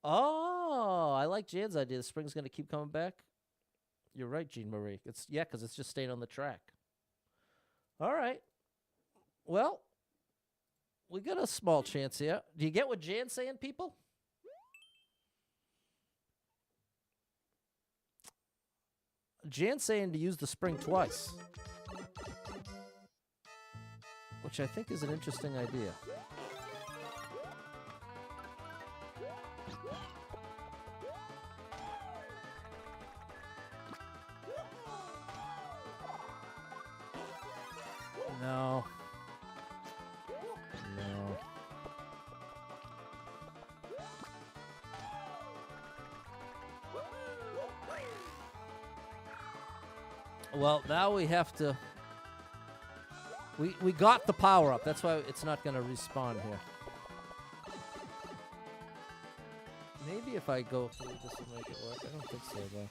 Oh, I like Jan's idea. The spring's going to keep coming back. You're right, Jean Marie. Yeah, because it's just staying on the track. All right. Well, we got a small chance here. Do you get what Jan's saying, people? Jan's saying to use the spring twice, which I think is an interesting idea. No. No. Well, now we have to... We got the power up. That's why it's not going to respawn here. Maybe if I go through this will make it work. I don't think so, though.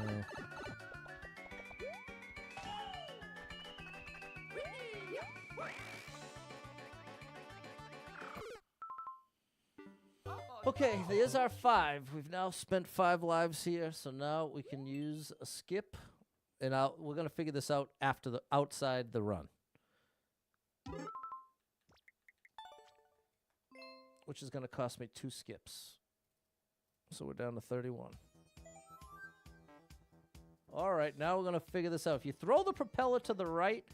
No. Okay, there's our 5. We've now spent 5 lives here, so now we can use a skip, and we're gonna figure this out after outside the run, which is gonna cost me 2 skips. So we're down to 31. All right, now we're gonna figure this out. If you throw the propeller to the right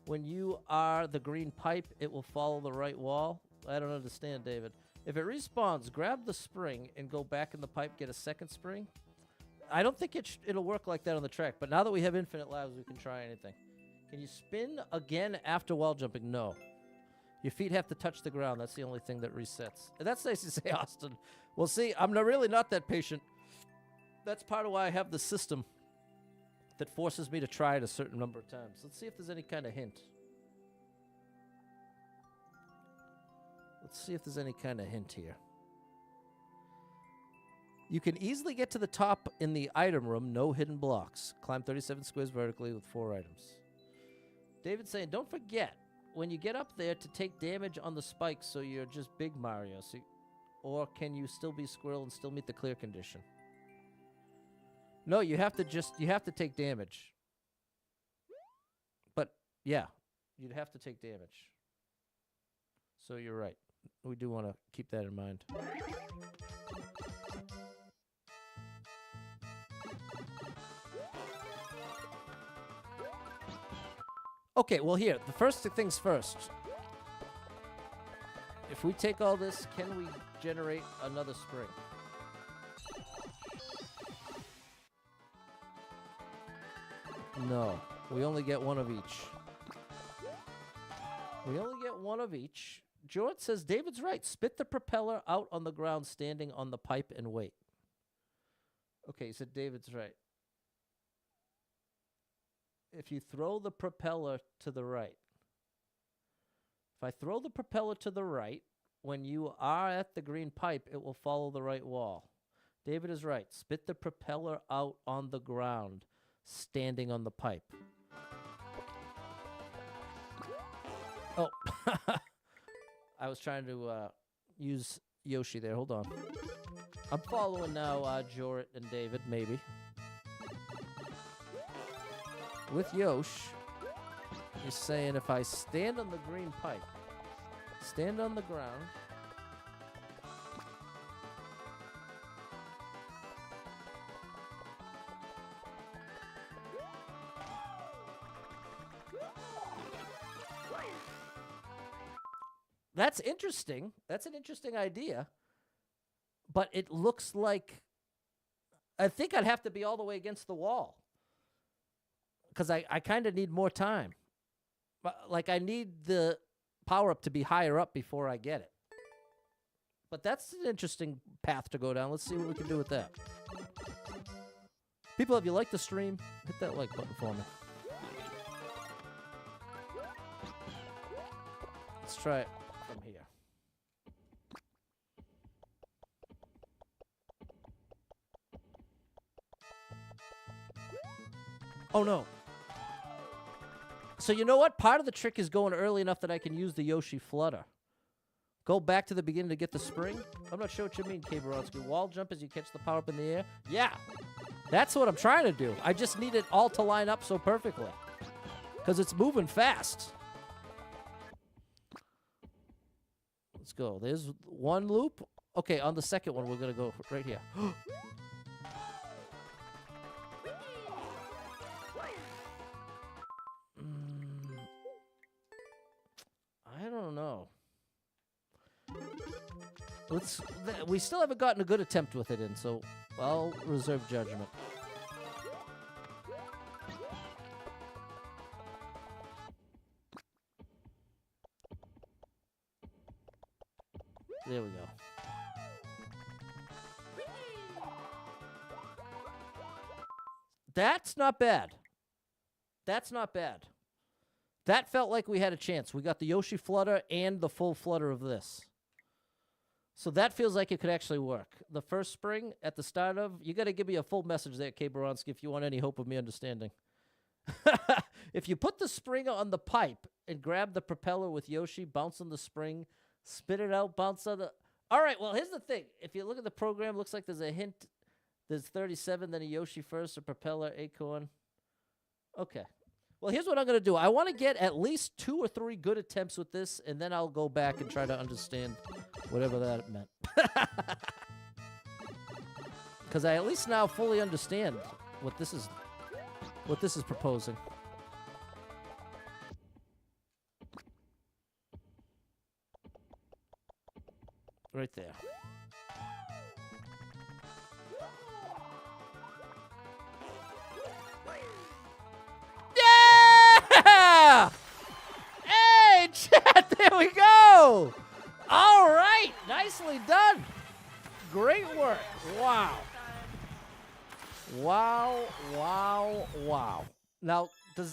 when you are the green pipe, it will follow the right wall. I don't understand, David. If it respawns, grab the spring and go back in the pipe, get a second spring. I don't think it'll work like that on the track, but now that we have infinite lives, we can try anything. Can you spin again after wall jumping? No. Your feet have to touch the ground. That's the only thing that resets. And that's nice to say, Austin. Well, see, I'm really not that patient. That's part of why I have the system that forces me to try it a certain number of times. Let's see if there's any kind of hint. Let's see if there's any kind of hint here. You can easily get to the top in the item room, no hidden blocks. Climb 37 squares vertically with 4 items. David's saying, don't forget, when you get up there to take damage on the spikes so you're just Big Mario. Or can you still be Squirrel and still meet the clear condition? No, you have to take damage. But, yeah, you'd have to take damage. So you're right. We do want to keep that in mind. Okay, well here, the first things first. If we take all this, can we generate another spring? No, we only get one of each. We only get one of each. George says, David's right. Spit the propeller out on the ground standing on the pipe and wait. Okay, so David's right. If you throw the propeller to the right. If I throw the propeller to the right, when you are at the green pipe, it will follow the right wall. David is right. Spit the propeller out on the ground standing on the pipe. Oh. I was trying to use Yoshi there. Hold on. I'm following now Jorrit and David, maybe. With Yosh, he's saying if I stand on the green pipe, stand on the ground, that's interesting. That's an interesting idea. But it looks like... I think I'd have to be all the way against the wall. Because I kind of need more time. Like, I need the power-up to be higher up before I get it. But that's an interesting path to go down. Let's see what we can do with that. People, if you like the stream, hit that like button for me. Let's try it from here. Oh, no. So you know what? Part of the trick is going early enough that I can use the Yoshi flutter. Go back to the beginning to get the spring. I'm not sure what you mean, Kaboronsky. Wall jump as you catch the power up in the air? Yeah. That's what I'm trying to do. I just need it all to line up so perfectly. Because it's moving fast. Let's go. There's one loop. Okay, on the second one, we're going to go right here. We still haven't gotten a good attempt with it in, so I'll reserve judgment. There we go. That's not bad. That's not bad. That felt like we had a chance. We got the Yoshi flutter and the full flutter of this. So that feels like it could actually work. The first spring at the start of, you got to give me a full message there, K. Baronski, if you want any hope of me understanding. If you put the spring on the pipe and grab the propeller with Yoshi, bounce on the spring, spit it out, bounce on the... All right, well, here's the thing. If you look at the program, looks like there's a hint. There's 37, then a Yoshi first, a propeller, acorn. Okay. Well, here's what I'm going to do. I want to get at least 2 or 3 good attempts with this, and then I'll go back and try to understand whatever that meant. Because I at least now fully understand what this is proposing. Right there. Yeah! Hey, chat, there we go. All right, nicely done. Great work. Wow. Wow, wow, wow. Now,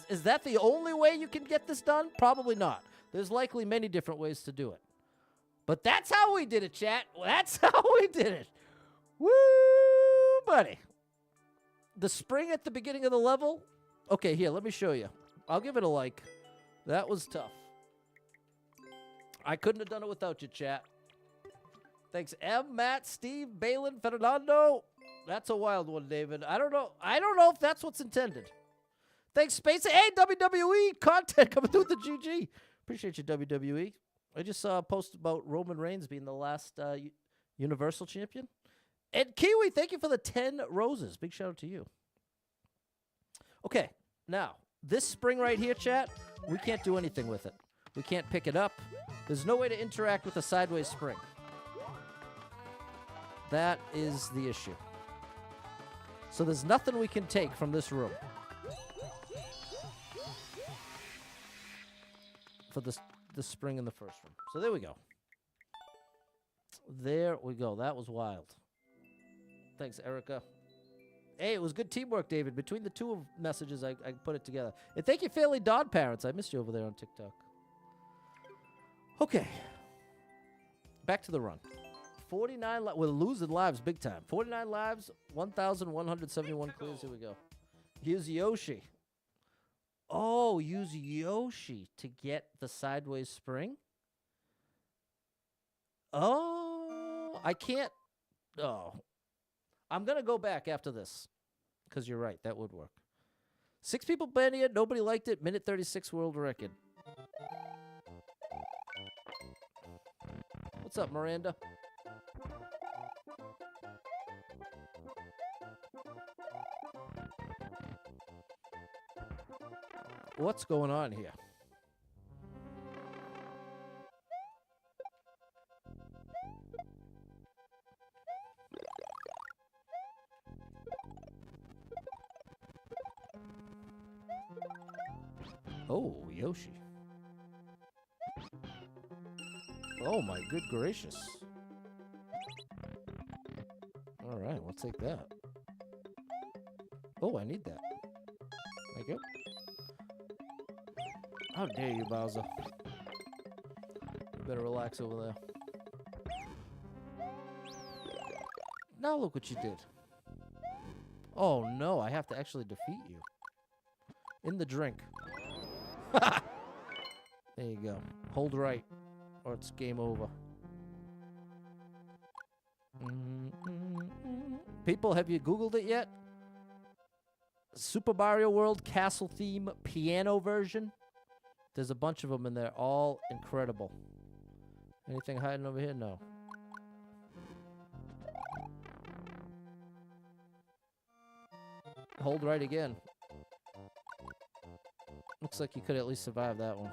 is that the only way you can get this done? Probably not. There's likely many different ways to do it. But that's how we did it, chat. That's how we did it. Woo, buddy. The spring at the beginning of the level. Okay, here, let me show you. I'll give it a like. That was tough. I couldn't have done it without you, chat. Thanks, M, Matt, Steve, Balin, Fernando. That's a wild one, David. I don't know if that's what's intended. Thanks, Space. Hey, WWE content coming through with the GG. Appreciate you, WWE. I just saw a post about Roman Reigns being the last Universal Champion. And Kiwi, thank you for the 10 roses. Big shout out to you. Okay, now, this spring right here, chat, we can't do anything with it. We can't pick it up. There's no way to interact with a sideways spring. That is the issue. So there's nothing we can take from this room. For the spring in the first room. So there we go. There we go. That was wild. Thanks, Erica. Hey, it was good teamwork, David. Between the two messages, I put it together. And thank you, Fairly Dodd Parents. I missed you over there on TikTok. Okay. Back to the run. 49 we're losing lives big time. 49 lives, 1,171 clears. Here we go. Use Yoshi. Oh, use Yoshi to get the sideways spring? Oh, I can't. Oh. I'm going to go back after this. Because you're right. That would work. 6 people banned it. Nobody liked it. Minute 36 world record. What's up, Miranda? What's going on here? Oh, Yoshi. Oh, my good gracious. All right, we'll take that. Oh, I need that. Thank you. How dare you, Bowser. You better relax over there. Now look what you did. Oh, no, I have to actually defeat you. In the drink. There you go. Hold right, or it's game over. People, have you Googled it yet? Super Mario World Castle Theme piano version. There's a bunch of them in there, all incredible. Anything hiding over here? No. Hold right again. Looks like you could at least survive that one.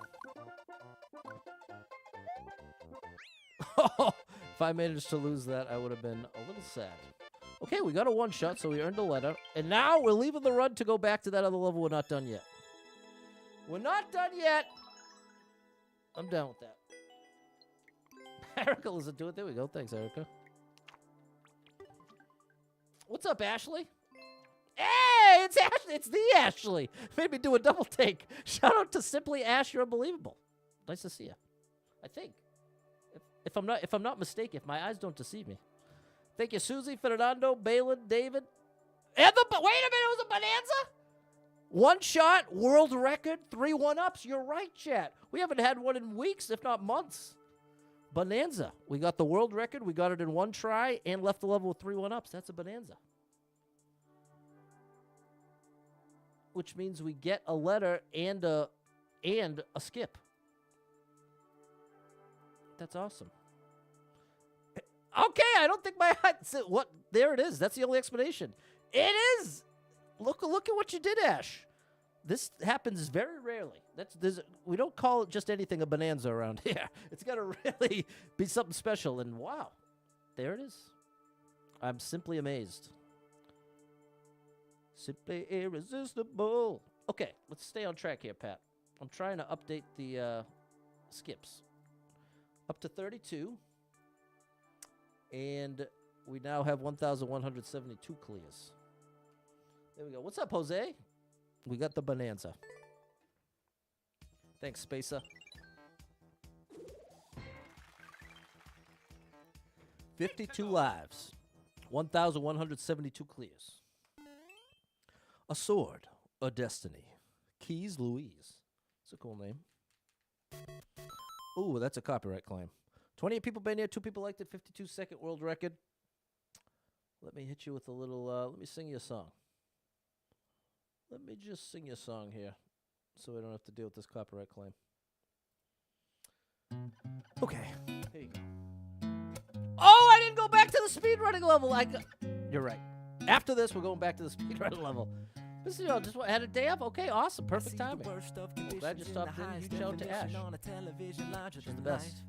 If I managed to lose that, I would have been a little sad. Okay, we got a one-shot, so we earned a letter. And now we're leaving the run to go back to that other level. We're not done yet. We're not done yet. I'm down with that. Erica, listen to it. There we go. Thanks, Erica. What's up, Ashley? Hey, it's Ashley. It's the Ashley. Made me do a double take. Shout out to Simply Ash. You're unbelievable. Nice to see you. I think. If I'm not mistaken, if my eyes don't deceive me. Thank you, Susie, Fernando, Balin, David. And wait a minute, it was a bonanza? One shot, world record, 3 1-ups. You're right, chat. We haven't had one in weeks, if not months. Bonanza. We got the world record. We got it in one try and left the level with 3 1-ups. That's a bonanza. Which means we get a letter and a skip. That's awesome. Okay, I don't think my what there it is. That's the only explanation. It is. Look at what you did, Ash. This happens very rarely. We don't call it just anything a bonanza around here. It's got to really be something special. And wow, there it is. I'm simply amazed. Simply irresistible. Okay, let's stay on track here, Pat. I'm trying to update the skips. Up to 32. And we now have 1,172 clears. There we go. What's up, Jose? We got the bonanza. Thanks, Spacer. 52 lives. 1,172 clears. A sword, a destiny. Keys Louise. That's a cool name. Ooh, that's a copyright claim. 28 people been here, 2 people liked it, 52-second world record. Let me hit you with a little, let me sing you a song. Let me just sing you a song here so we don't have to deal with this copyright claim. Okay, here you go. Oh, I didn't go back to the speedrunning level. You're right. After this, we're going back to the speedrunning level. This is just had a day off. Okay, awesome. Perfect timing. I'm glad you stopped in. Huge shout out to Ash. She's the best.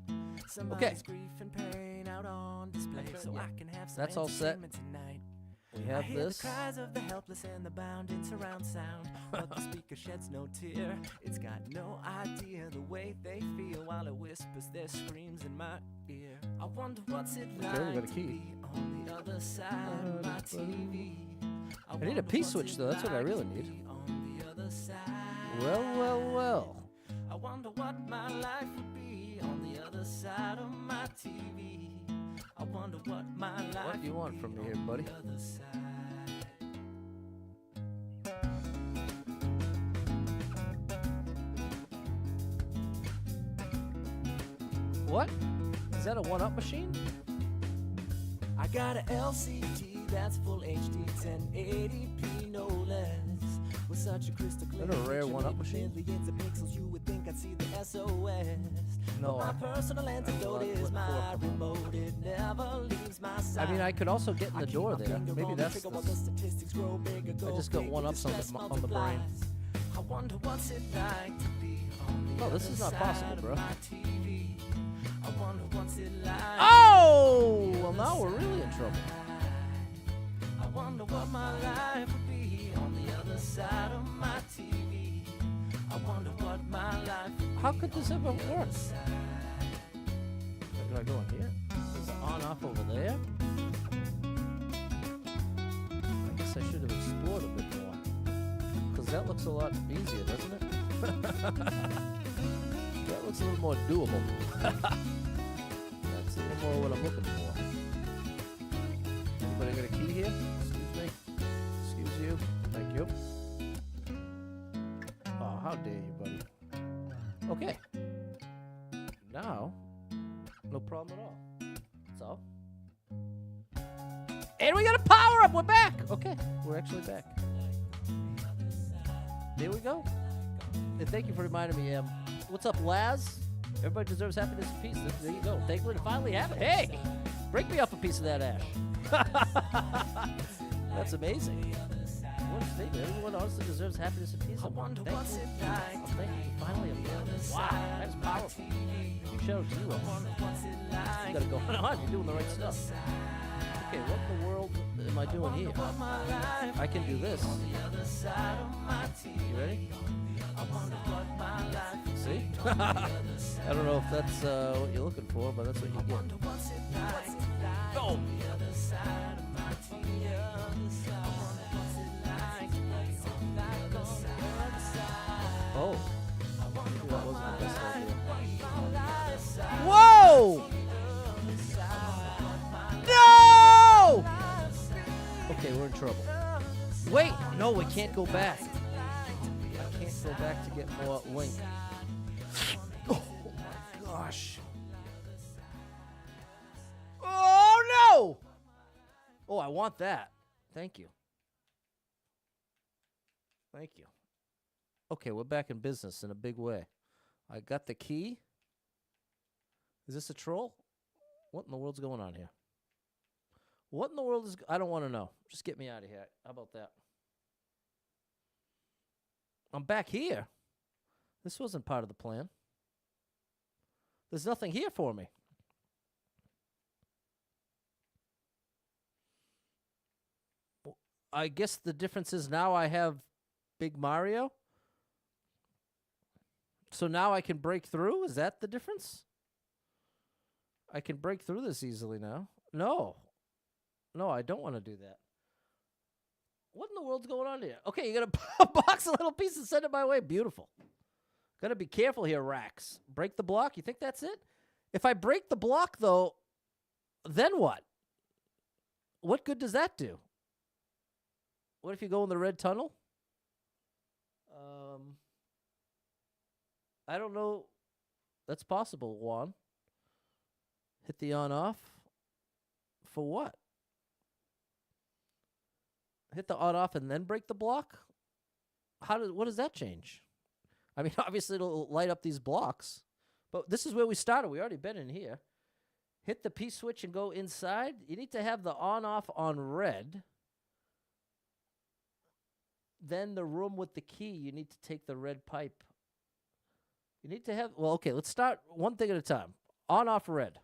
Okay. That's all set. We have this. The cries of the helpless and the bound in surround sound. But the speaker sheds no tear. It's got no idea the way they feel while it whispers their screams in my ear. I wonder what's it like to be on the other side of my TV. I need a P-switch, though. That's what I really need. Well. I wonder what my life would be on the other side of my TV. I wonder what my life. What do you want from me here, buddy? What? Is that a one-up machine? I got a LCD that's full HD 1080p, no less. With such a crystal clear, a rare one-up machine. Millions of pixels, you would think I'd see the SOS. No, my personal antidote is my remote. It never leaves my side. I mean, I could also get in the door there. Maybe that's the statistics grow bigger. I just got one up on the brain. I wonder what's it like to be on the this is not possible, bro. I wonder what's it like. Oh, well now we're really in trouble. I wonder what my life would be on the other side of my TV. I wonder what my life. How could this ever work? Do I go in here? Is it on off over there? I guess I should have explored a bit more. Because that looks a lot easier, doesn't it? That looks a little more doable. That's a little more what I'm looking for. Anybody got a key here? Excuse me. Excuse you. Thank you. Oh, how dare you, buddy. Okay. Now, no problem at all. That's all. And we got a power up. We're back. Okay, we're actually back. There we go. And thank you for reminding me. What's up, Laz? Everybody deserves happiness and peace. There you go. Thankfully to finally have it. Hey, break me off a piece of that, Ash. That's amazing. What a statement. Everyone honestly deserves happiness and peace. I wonder what's it like. Thank you. Finally, I'm done. Wow, that's powerful. Huge shout out to you all. You got it going on. You're doing the right stuff. Okay, what in the world am I doing here? I can do this. You ready? See? I don't know if that's what you're looking for, but that's what you get. Go! Oh. Maybe that wasn't the best idea. Whoa! No! Okay, we're in trouble. Wait! No, we can't go back. I can't go back to get more link. Oh my gosh. Oh no! Oh, I want that. Thank you. Thank you. Okay, we're back in business in a big way. I got the key. Is this a troll? What in the world's going on here? What in the world is... I don't want to know. Just get me out of here. How about that? I'm back here. This wasn't part of the plan. There's nothing here for me. I guess the difference is now I have Big Mario. So now I can break through? Is that the difference? I can break through this easily now. No. No, I don't want to do that. What in the world's going on here? Okay, you got to box a little piece and send it my way. Beautiful. Got to be careful here, Rax. Break the block? You think that's it? If I break the block, though, then what? What good does that do? What if you go in the red tunnel? I don't know. That's possible, Juan. Hit the on-off. For what? Hit the on-off and then break the block? What does that change? I mean, obviously it'll light up these blocks. But this is where we started. We already been in here. Hit the P switch and go inside. You need to have the on-off on red. Then the room with the key, you need to take the red pipe. You need to have... Well, okay, let's start one thing at a time. On-off red.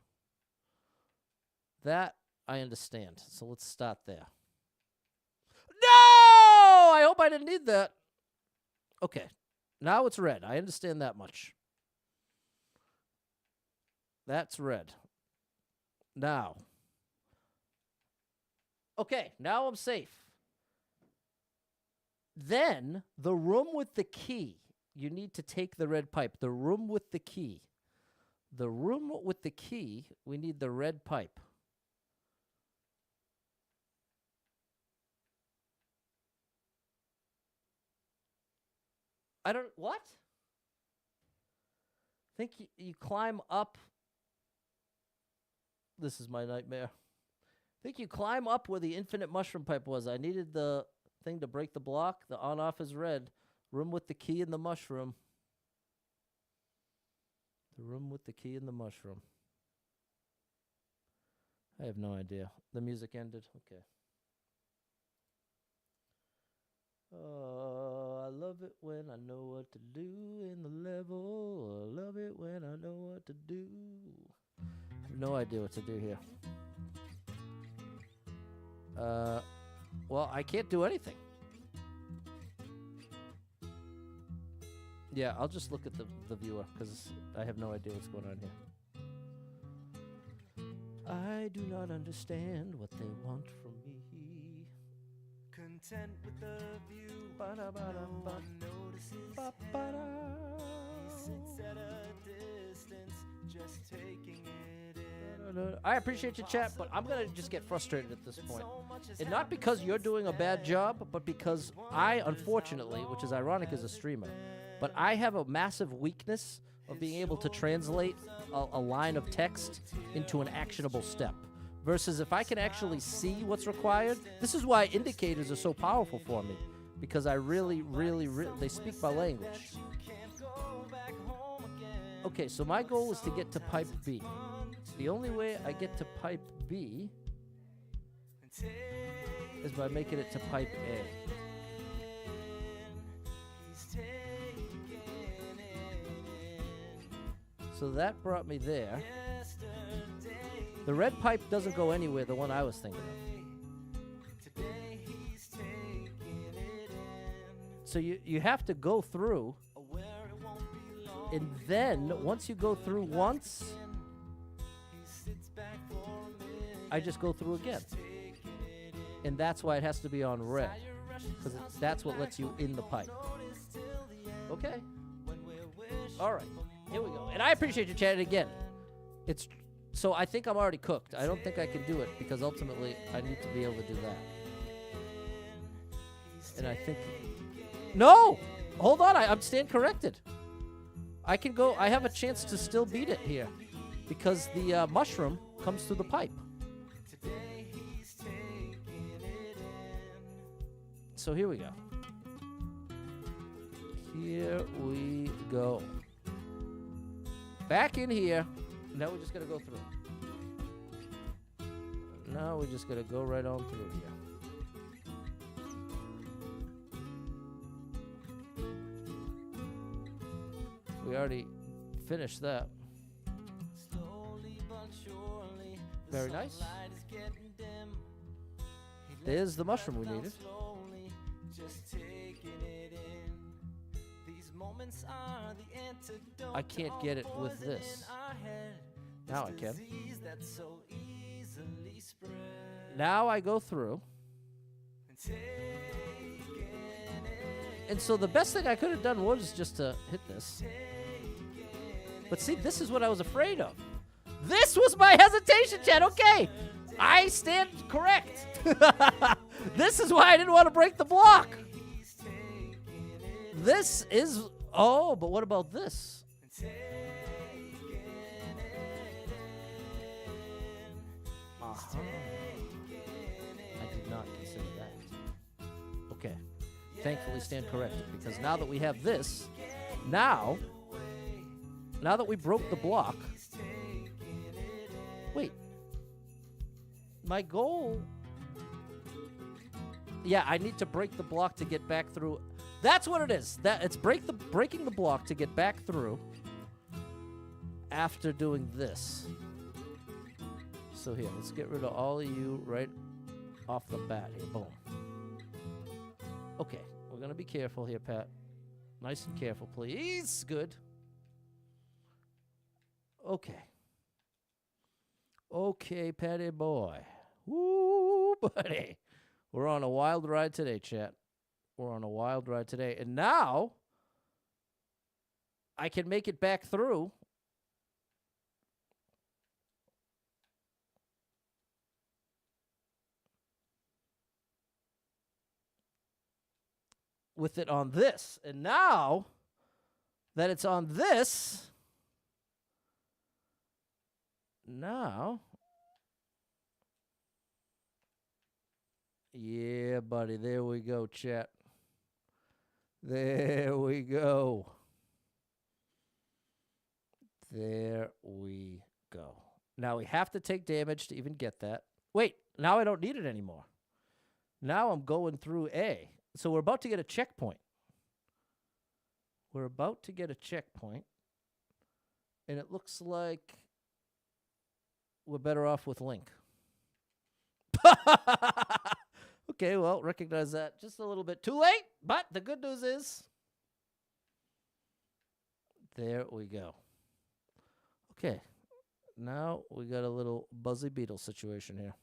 That I understand. So let's start there. No! I hope I didn't need that. Okay. Now it's red. I understand that much. That's red. Now. Okay, now I'm safe. Then, the room with the key. You need to take the red pipe. The room with the key. The room with the key, we need the red pipe. What? Think you climb up. This is my nightmare. Think you climb up where the infinite mushroom pipe was. I needed the thing to break the block. The on-off is red. Room with the key and the mushroom. The room with the key and the mushroom. I have no idea. The music ended. Okay. Oh, I love it when I know what to do in the level. I love it when I know what to do. I have no idea what to do here. Well, I can't do anything. Yeah, I'll just look at the viewer, because I have no idea what's going on here. I do not understand what they want from me. Content with the view, no one notices him. He sits at a distance, just taking it in. I appreciate your chat, but I'm going to just get frustrated at this point. And not because you're doing a bad job, but because I, unfortunately, which is ironic as a streamer, but I have a massive weakness of being able to translate a line of text into an actionable step. Versus if I can actually see what's required. This is why indicators are so powerful for me. Because I really, they speak my language. Okay, so my goal is to get to pipe B. The only way I get to pipe B is by making it to pipe A. So that brought me there. The red pipe doesn't go anywhere, the one I was thinking of. So you have to go through, and then once you go through once, I just go through again. And that's why it has to be on red, because that's what lets you in the pipe. Okay? All right, here we go. And I appreciate you chatting again. So I think I'm already cooked. I don't think I can do it, because ultimately I need to be able to do that. And I think... No! Hold on, I'm stand corrected. I can go... I have a chance to still beat it here, because the mushroom comes through the pipe. So here we go. Here we go. Back in here. Now we're just going to go through. Now we're just going to go right on through here. We already finished that. Very nice. There's the mushroom we needed. I can't get it with this. Now I can. Now I go through. And so the best thing I could have done was just to hit this. But see, this is what I was afraid of. This was my hesitation, Chad. Okay, I stand correct. This is why I didn't want to break the block. This is... Oh, but what about this? Uh-huh. I did not consider that. Okay. Thankfully stand corrected, because now that we have this, now that we broke the block... Wait. My goal... Yeah, I need to break the block to get back through... That's what it is. It's breaking the block to get back through after doing this. So here, let's get rid of all of you right off the bat here. Boom. Okay, we're going to be careful here, Pat. Nice and careful, please. Good. Okay. Okay, Patty boy. Woo, buddy. We're on a wild ride today, chat. We're on a wild ride today. And now, I can make it back through. With it on this. And now that it's on this, now... Yeah, buddy. There we go, chat. There we go. There we go. Now we have to take damage to even get that. Wait, now I don't need it anymore. Now I'm going through A. So we're about to get a checkpoint. We're about to get a checkpoint. And it looks like we're better off with Link. Okay, well, recognize that just a little bit too late, but the good news is, there we go. Okay, now we got a little Buzzy Beetle situation here.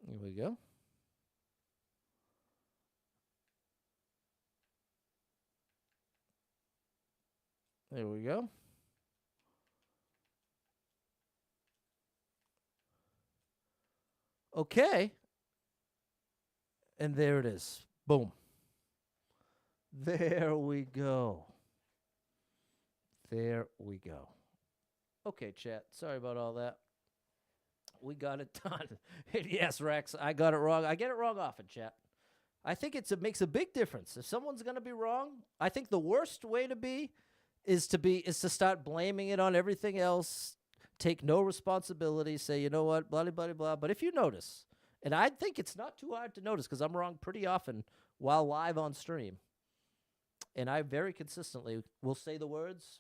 Here we go. There we go. Okay. And there it is. Boom. There we go. There we go. Okay, chat. Sorry about all that. We got it done. Yes, Rex, I got it wrong. I get it wrong often, chat. I think it makes a big difference. If someone's going to be wrong, I think the worst way to be is to start blaming it on everything else. Take no responsibility, say, you know what, blah, blah, blah, blah. But if you notice, And I think it's not too hard to notice because I'm wrong pretty often while live on stream. And I very consistently will say the words,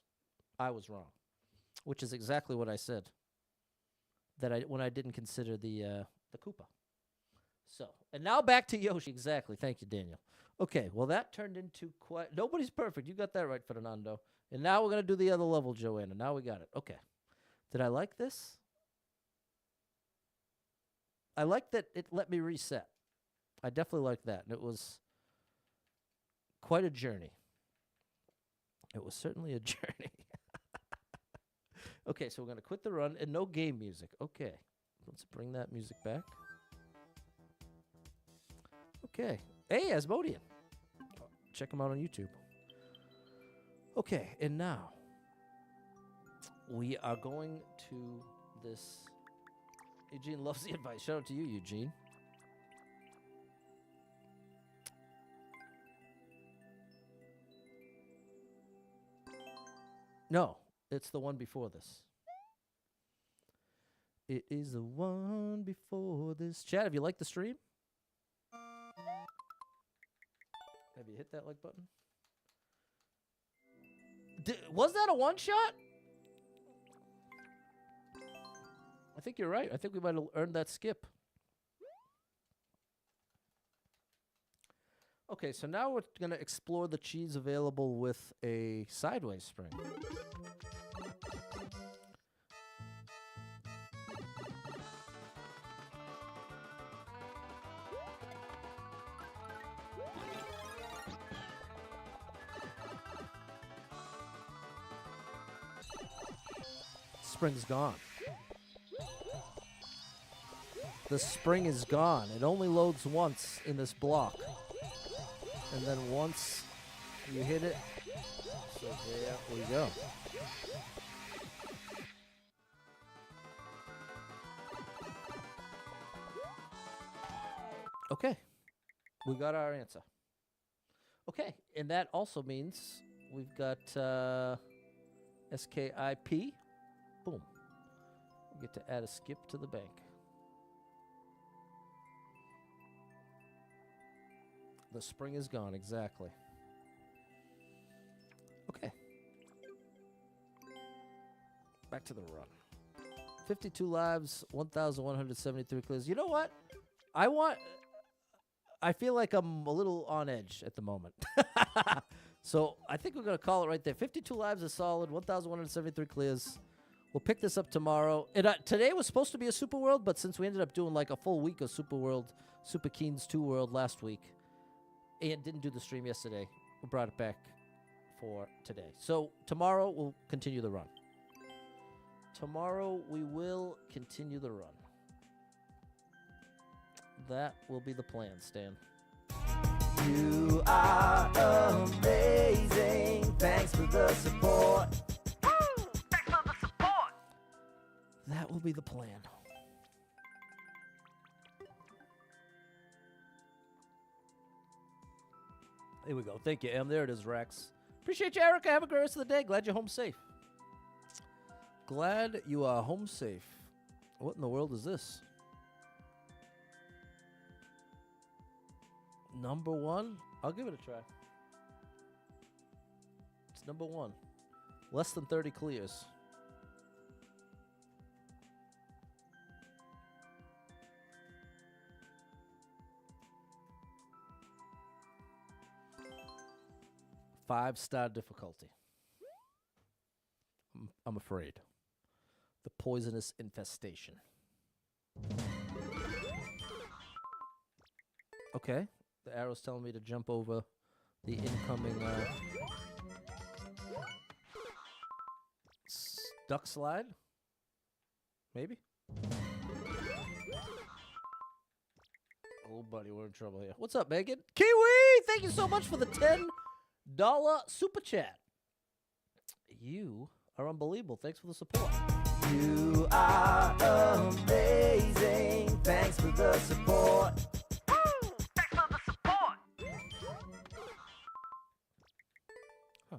I was wrong, which is exactly what I said when I didn't consider the Koopa. So, and now back to Yoshi. Exactly. Thank you, Daniel. Okay, well, that turned into quite... Nobody's perfect. You got that right, Fernando. And now we're going to do the other level, Joanna. Now we got it. Okay. Did I like this? I like that it let me reset. I definitely like that. And it was quite a journey. It was certainly a journey. Okay, so we're going to quit the run and no game music. Okay. Let's bring that music back. Okay. Hey, Asmodean. Check him out on YouTube. Okay, and now we are going to this. Eugene loves the advice. Shout out to you, Eugene. No, it's the one before this. It is the one before this. Chad, have you liked the stream? Have you hit that like button? Was that a one-shot? I think you're right. I think we might have earned that skip. Okay, so now we're going to explore the cheese available with a sideways spring. Spring's gone. The spring is gone. It only loads once in this block. And then once you hit it, so there we go. Okay. We got our answer. Okay, and that also means we've got SKIP. Boom. We get to add a skip to the bank. The spring is gone, exactly. Okay. Back to the run. 52 lives, 1,173 clears. You know what? I feel like I'm a little on edge at the moment. So I think we're going to call it right there. 52 lives is solid, 1,173 clears. We'll pick this up tomorrow. And today was supposed to be a Super World, but since we ended up doing like a full week of Super World, Super Keens 2 World last week, and didn't do the stream yesterday, we brought it back for today. So tomorrow we'll continue the run. Tomorrow we will continue the run. That will be the plan, Stan. You are amazing. Thanks for the support. Thanks for the support. That will be the plan. Here we go. Thank you, Em. There it is, Rex. Appreciate you, Erica. Have a great rest of the day. Glad you're home safe. Glad you are home safe. What in the world is this? Number one? I'll give it a try. It's number one. Less than 30 clears. Five-star difficulty. I'm afraid. The poisonous infestation. Okay. The arrow's telling me to jump over the incoming duck slide. Maybe? Oh, buddy, we're in trouble here. What's up, Megan? Kiwi! Thank you so much for the $10 super chat. You are unbelievable. Thanks for the support. You are amazing. Thanks for the support. Thanks for the support. Huh.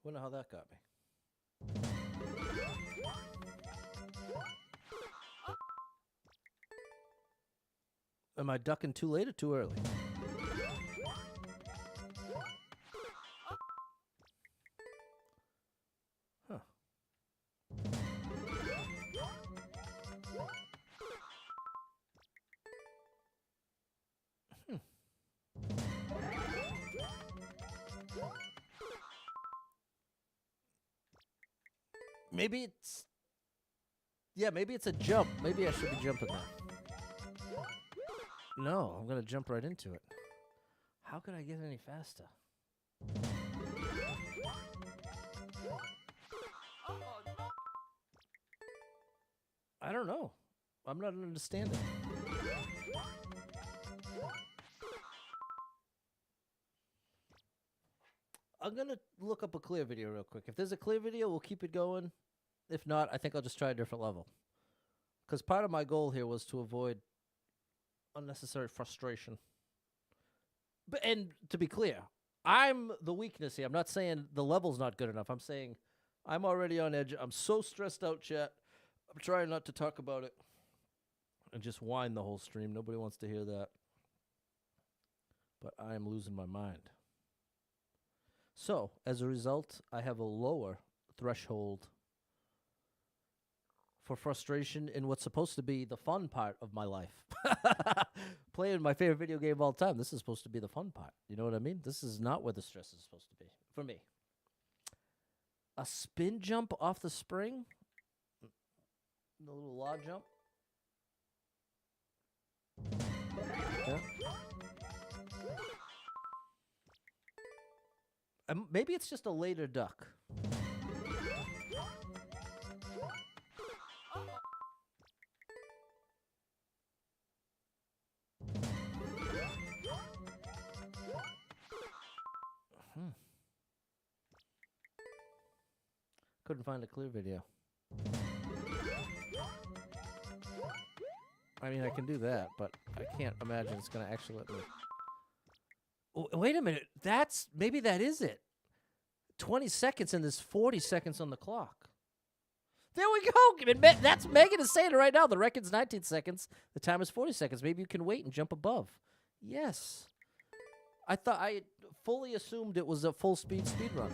Wonder how that got me. Am I ducking too late or too early? Huh. Maybe it's... Yeah, maybe it's a jump. Maybe I should be jumping that. No, I'm going to jump right into it. How could I get any faster? I don't know. I'm not understanding. I'm going to look up a clear video real quick. If there's a clear video, we'll keep it going. If not, I think I'll just try a different level. Because part of my goal here was to avoid unnecessary frustration. And to be clear, I'm the weakness here. I'm not saying the level's not good enough. I'm saying I'm already on edge. I'm so stressed out, chat. I'm trying not to talk about it and just whine the whole stream. Nobody wants to hear that. But I am losing my mind. So, as a result, I have a lower threshold for frustration in what's supposed to be the fun part of my life. Playing my favorite video game of all time, this is supposed to be the fun part. You know what I mean? This is not where the stress is supposed to be, for me. A spin jump off the spring? The little law jump? Yeah. Maybe it's just a later duck. Couldn't find a clear video. I mean, I can do that, but I can't imagine it's going to actually let me. Oh, wait a minute. Maybe that is it. 20 seconds and there's 40 seconds on the clock. There we go. That's Megan is saying it right now. The record's 19 seconds. The time is 40 seconds. Maybe you can wait and jump above. Yes. I fully assumed it was a full speed run.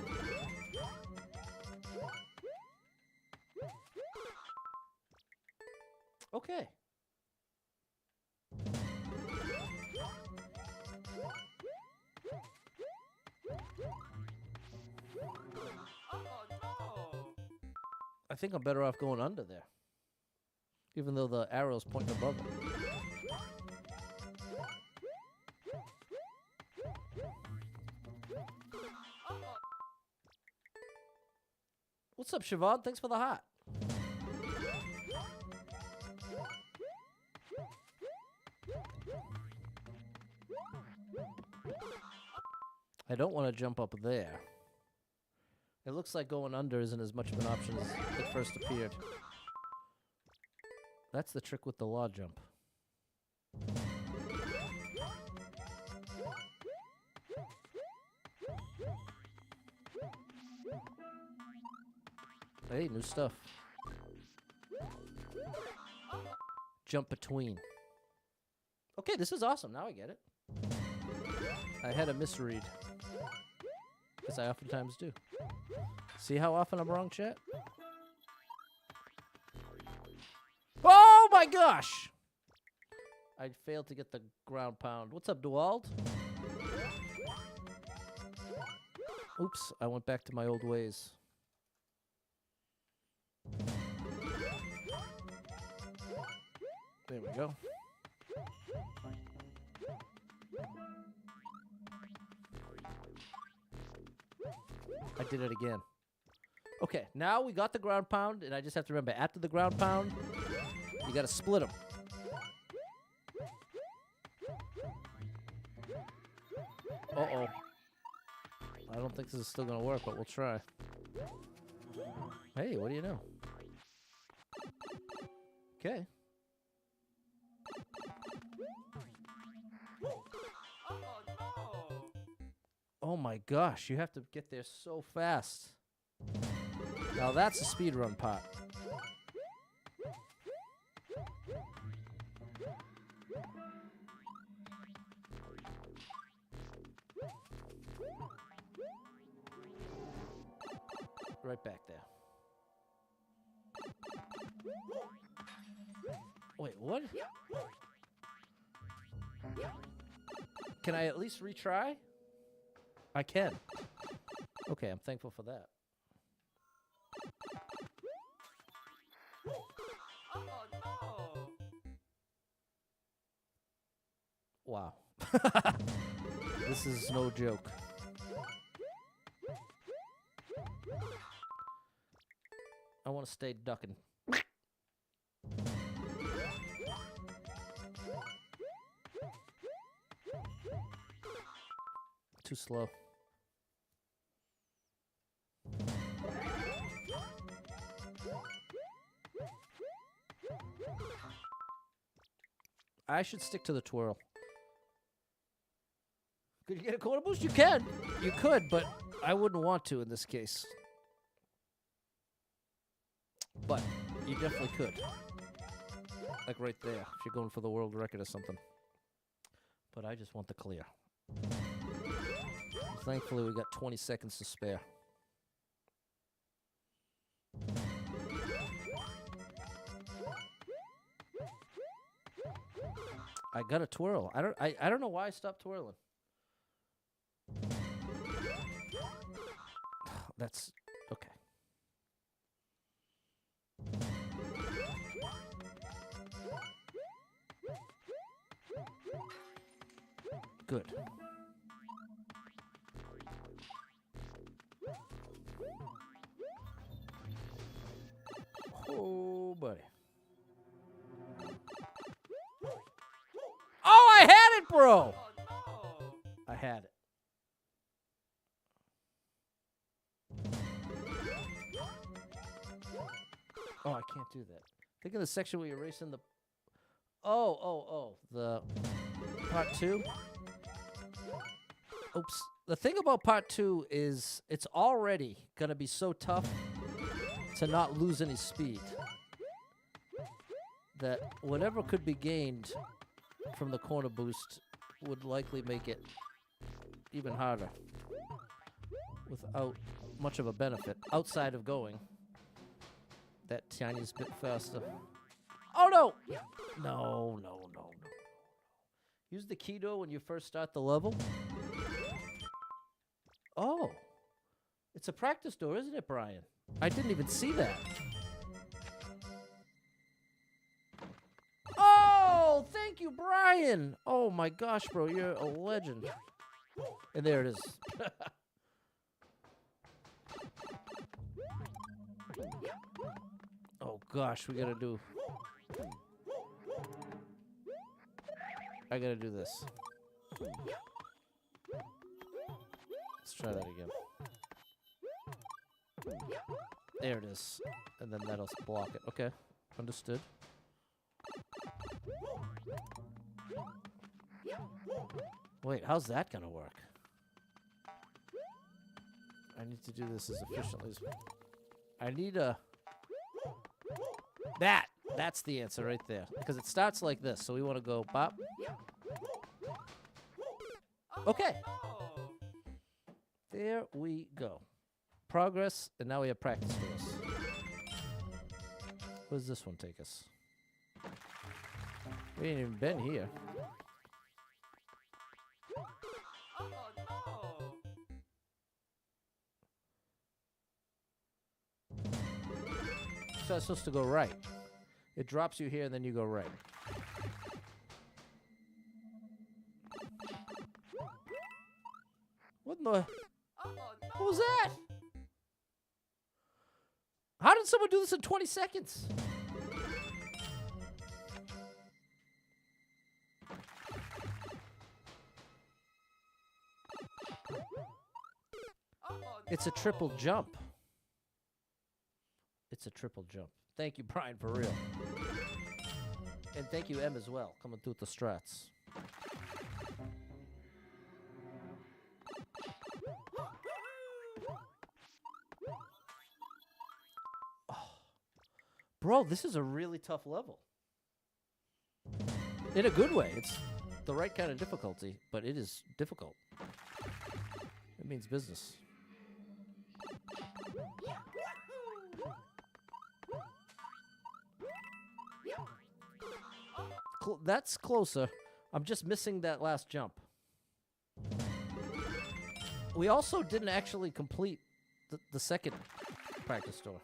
Okay. I think I'm better off going under there. Even though the arrow's pointing above it. What's up, Siobhan? Thanks for the heart. I don't want to jump up there. It looks like going under isn't as much of an option as it first appeared. That's the trick with the law jump. Hey, new stuff. Jump between. Okay, this is awesome. Now I get it. I had a misread. As I oftentimes do. See how often I'm wrong, chat? Oh my gosh! I failed to get the ground pound. What's up, Duald? Oops, I went back to my old ways. There we go. I did it again. Okay, now we got the ground pound, and I just have to remember, after the ground pound, you gotta split them. Uh-oh. I don't think this is still gonna work, but we'll try. Hey, what do you know? Okay. Oh my gosh, you have to get there so fast. Now that's a speedrun pot. Right back there. Wait, what? Can I at least retry? I can. Okay, I'm thankful for that. Wow. This is no joke. I want to stay ducking. Too slow. I should stick to the twirl. Could you get a corner boost? You can. You could, but I wouldn't want to in this case. But you definitely could. Like right there, if you're going for the world record or something. But I just want the clear. Thankfully, we got 20 seconds to spare. I got to twirl. I don't know why I stopped twirling. That's okay. Good. Oh, buddy. Oh, I had it, bro. I had it. Oh, I can't do that. Think of the section where you're racing the... Oh. The part 2. Oops. The thing about part 2 is it's already going to be so tough to not lose any speed that whatever could be gained from the corner boost would likely make it even harder without much of a benefit outside of going that tiniest bit faster. Oh, no! No. Use the key door when you first start the level. Oh. It's a practice door, isn't it, Brian? I didn't even see that. Oh, thank you, Brian. Oh, my gosh, bro. You're a legend. And there it is. Oh, gosh. We got to do... I got to do this. Let's try that again. There it is. And then that'll block it. Okay. Understood. Wait, how's that gonna work? I need to do this as efficiently as... I need a... That's the answer right there. Because it starts like this, so we want to go bop. Okay. There we go. Progress, and now we have practice doors. Where does this one take us? We ain't even been here. So it's supposed to go right. It drops you here, and then you go right. What in the... What was that? How did someone do this in 20 seconds? It's a triple jump. It's a triple jump. Thank you, Brian, for real. And thank you, Em, as well, coming through with the strats. Oh. Bro, this is a really tough level. In a good way. It's the right kind of difficulty, but it is difficult. It means business. that's closer. I'm just missing that last jump. We also didn't actually complete the second practice door.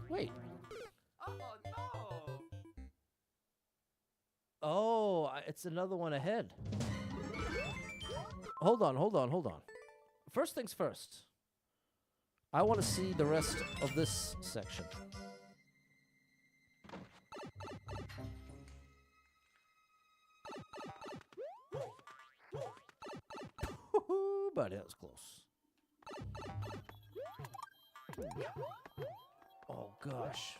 Wait. Oh no! Oh, it's another one ahead. Hold on. First things first. I want to see the rest of this section. But that was close. Oh gosh.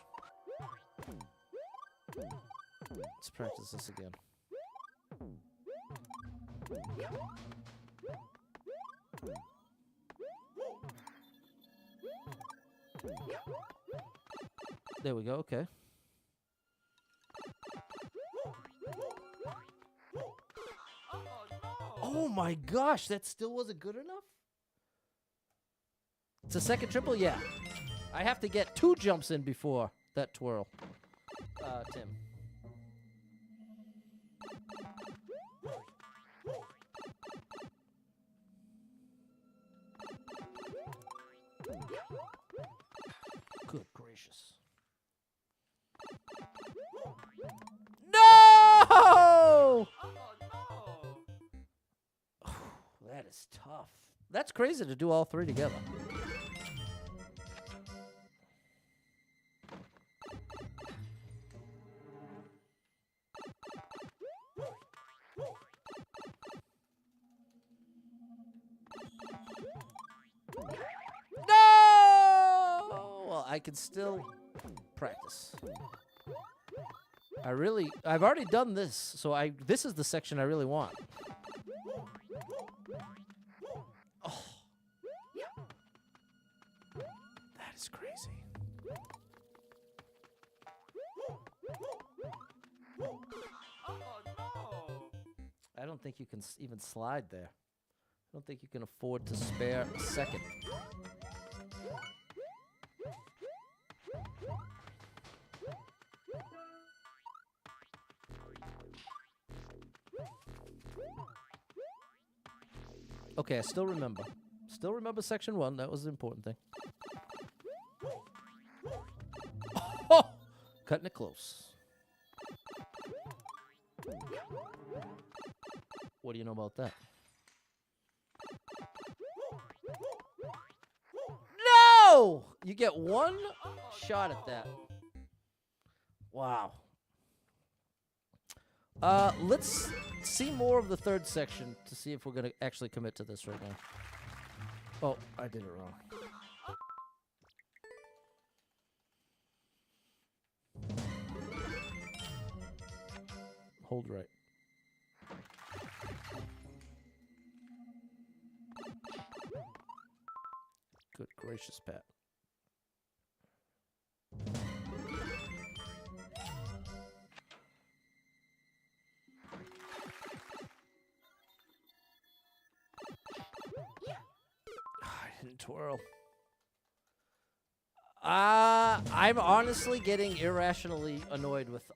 Let's practice this again. There we go, okay. Oh my gosh, that still wasn't good enough? It's a second triple? Yeah. I have to get 2 jumps in before that twirl. Tim. Good gracious. No! That is tough. That's crazy to do all 3 together. No! Well, I can still practice. I've already done this, so this is the section I really want. Oh. That is crazy. I don't think you can even slide there. I don't think you can afford to spare a second. Okay, I still remember. Still remember section 1. That was the important thing. Oh! Cutting it close. What do you know about that? No! You get 1 shot at that. Wow. Let's see more of the 3rd section to see if we're going to actually commit to this right now. Oh, I did it wrong. Hold right. Good gracious, Pat. I didn't twirl. I'm honestly getting irrationally annoyed with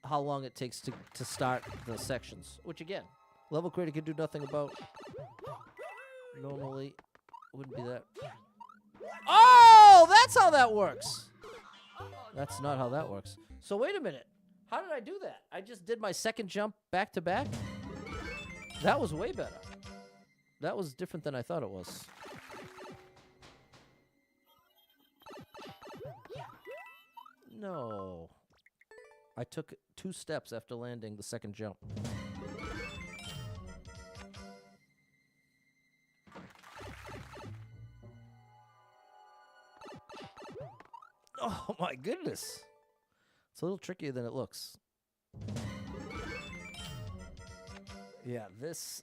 how long it takes to start the sections. Which, again, level creator can do nothing about. Normally, wouldn't be that. Oh, that's how that works. That's not how that works. So wait a minute. How did I do that? I just did my second jump back to back? That was way better. That was different than I thought it was. No. I took 2 steps after landing the second jump. Oh my goodness. It's a little trickier than it looks. Yeah, this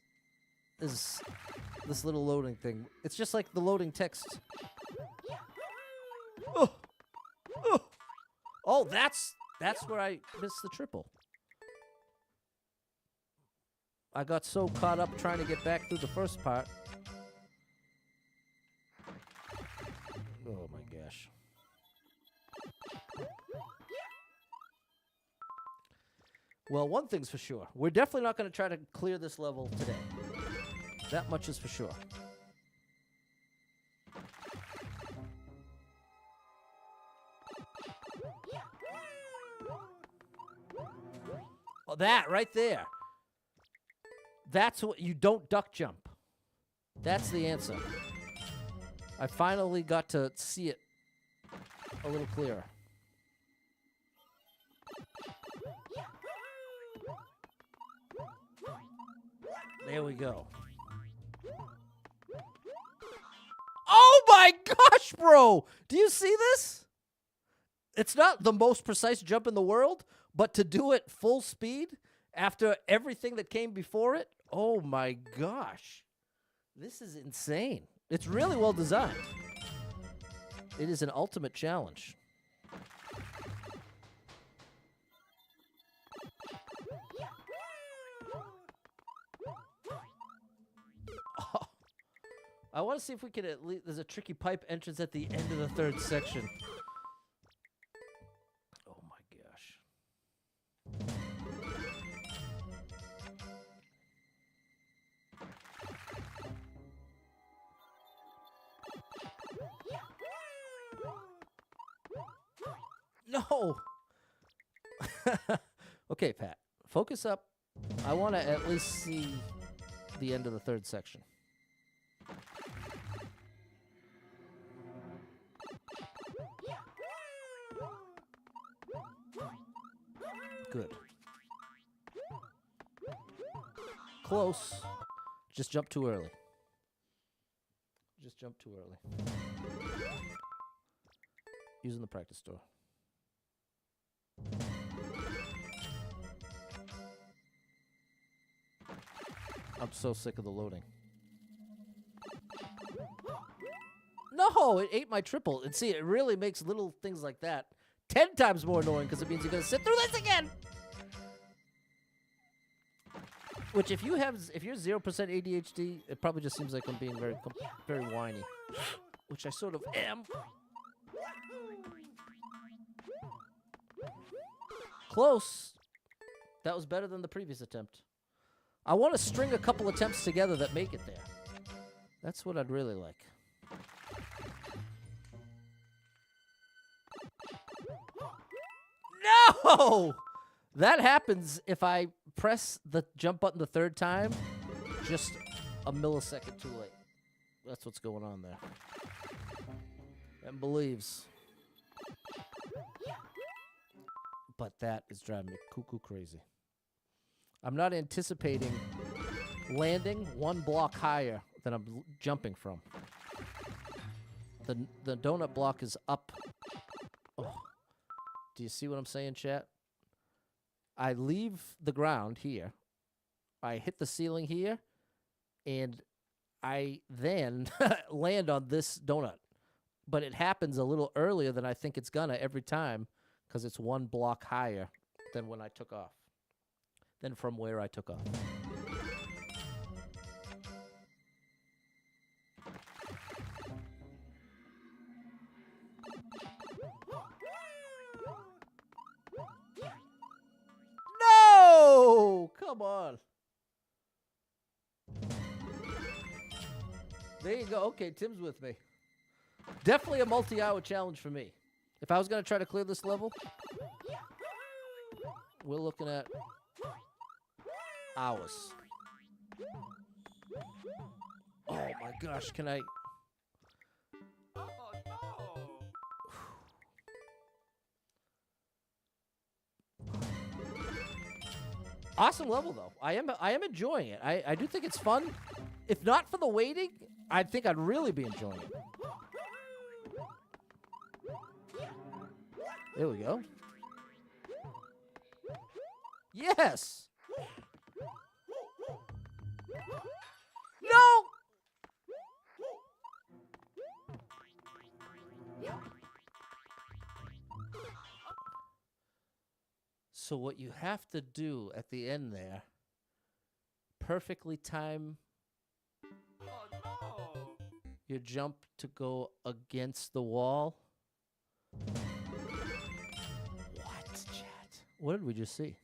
little loading thing. It's just like the loading text. Oh, oh, oh, that's where I missed the triple. I got so caught up trying to get back through the first part. gosh. Well, one thing's for sure. We're definitely not going to try to clear this level today. That much is for sure. Oh, that right there. That's what you don't duck jump. That's the answer. I finally got to see it a little clearer. There we go. Oh my gosh, bro! Do you see this? It's not the most precise jump in the world, but to do it full speed after everything that came before it, oh my gosh. This is insane. It's really well designed. It is an ultimate challenge. Oh, I want to see if we can at least... There's a tricky pipe entrance at the end of the third section. Oh my gosh. No! Okay, Pat. Focus up. I want to at least see the end of the third section. Good. Close. Just jump too early. Just jump too early. Using the practice door. I'm so sick of the loading. No, it ate my triple. And see, it really makes little things like that 10 times more annoying because it means you're going to sit through this again. Which if you're 0% ADHD, it probably just seems like I'm being very whiny, which I sort of am. Close. That was better than the previous attempt. I want to string a couple attempts together that make it there. That's what I'd really like. No! That happens if I press the jump button the third time, just a millisecond too late. That's what's going on there. And believes. But that is driving me cuckoo crazy. I'm not anticipating landing one block higher than I'm jumping from. The donut block is up. Oh. Do you see what I'm saying, chat? I leave the ground here. I hit the ceiling here. And I then land on this donut. But it happens a little earlier than I think it's gonna every time because it's one block higher than when I took off. Than from where I took off. No! Come on. There you go. Okay, Tim's with me. Definitely a multi-hour challenge for me. If I was going to try to clear this level, we're looking at hours. Oh my gosh, can I... Oh no! Awesome level though. I am enjoying it. I do think it's fun. If not for the waiting, I think I'd really be enjoying it. There we go. Yes. No. So what you have to do at the end there, perfectly time Oh no! your jump to go against the wall What, chat? What did we just see?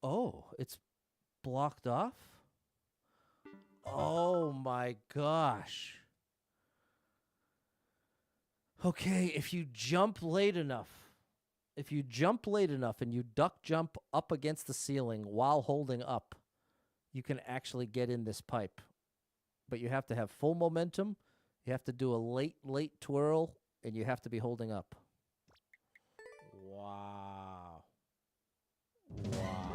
Oh, it's blocked off? Oh my gosh. Okay, if you jump late enough, and you duck jump up against the ceiling while holding up, you can actually get in this pipe. But you have to have full momentum, you have to do a late twirl, and you have to be holding up. Wow. Wow.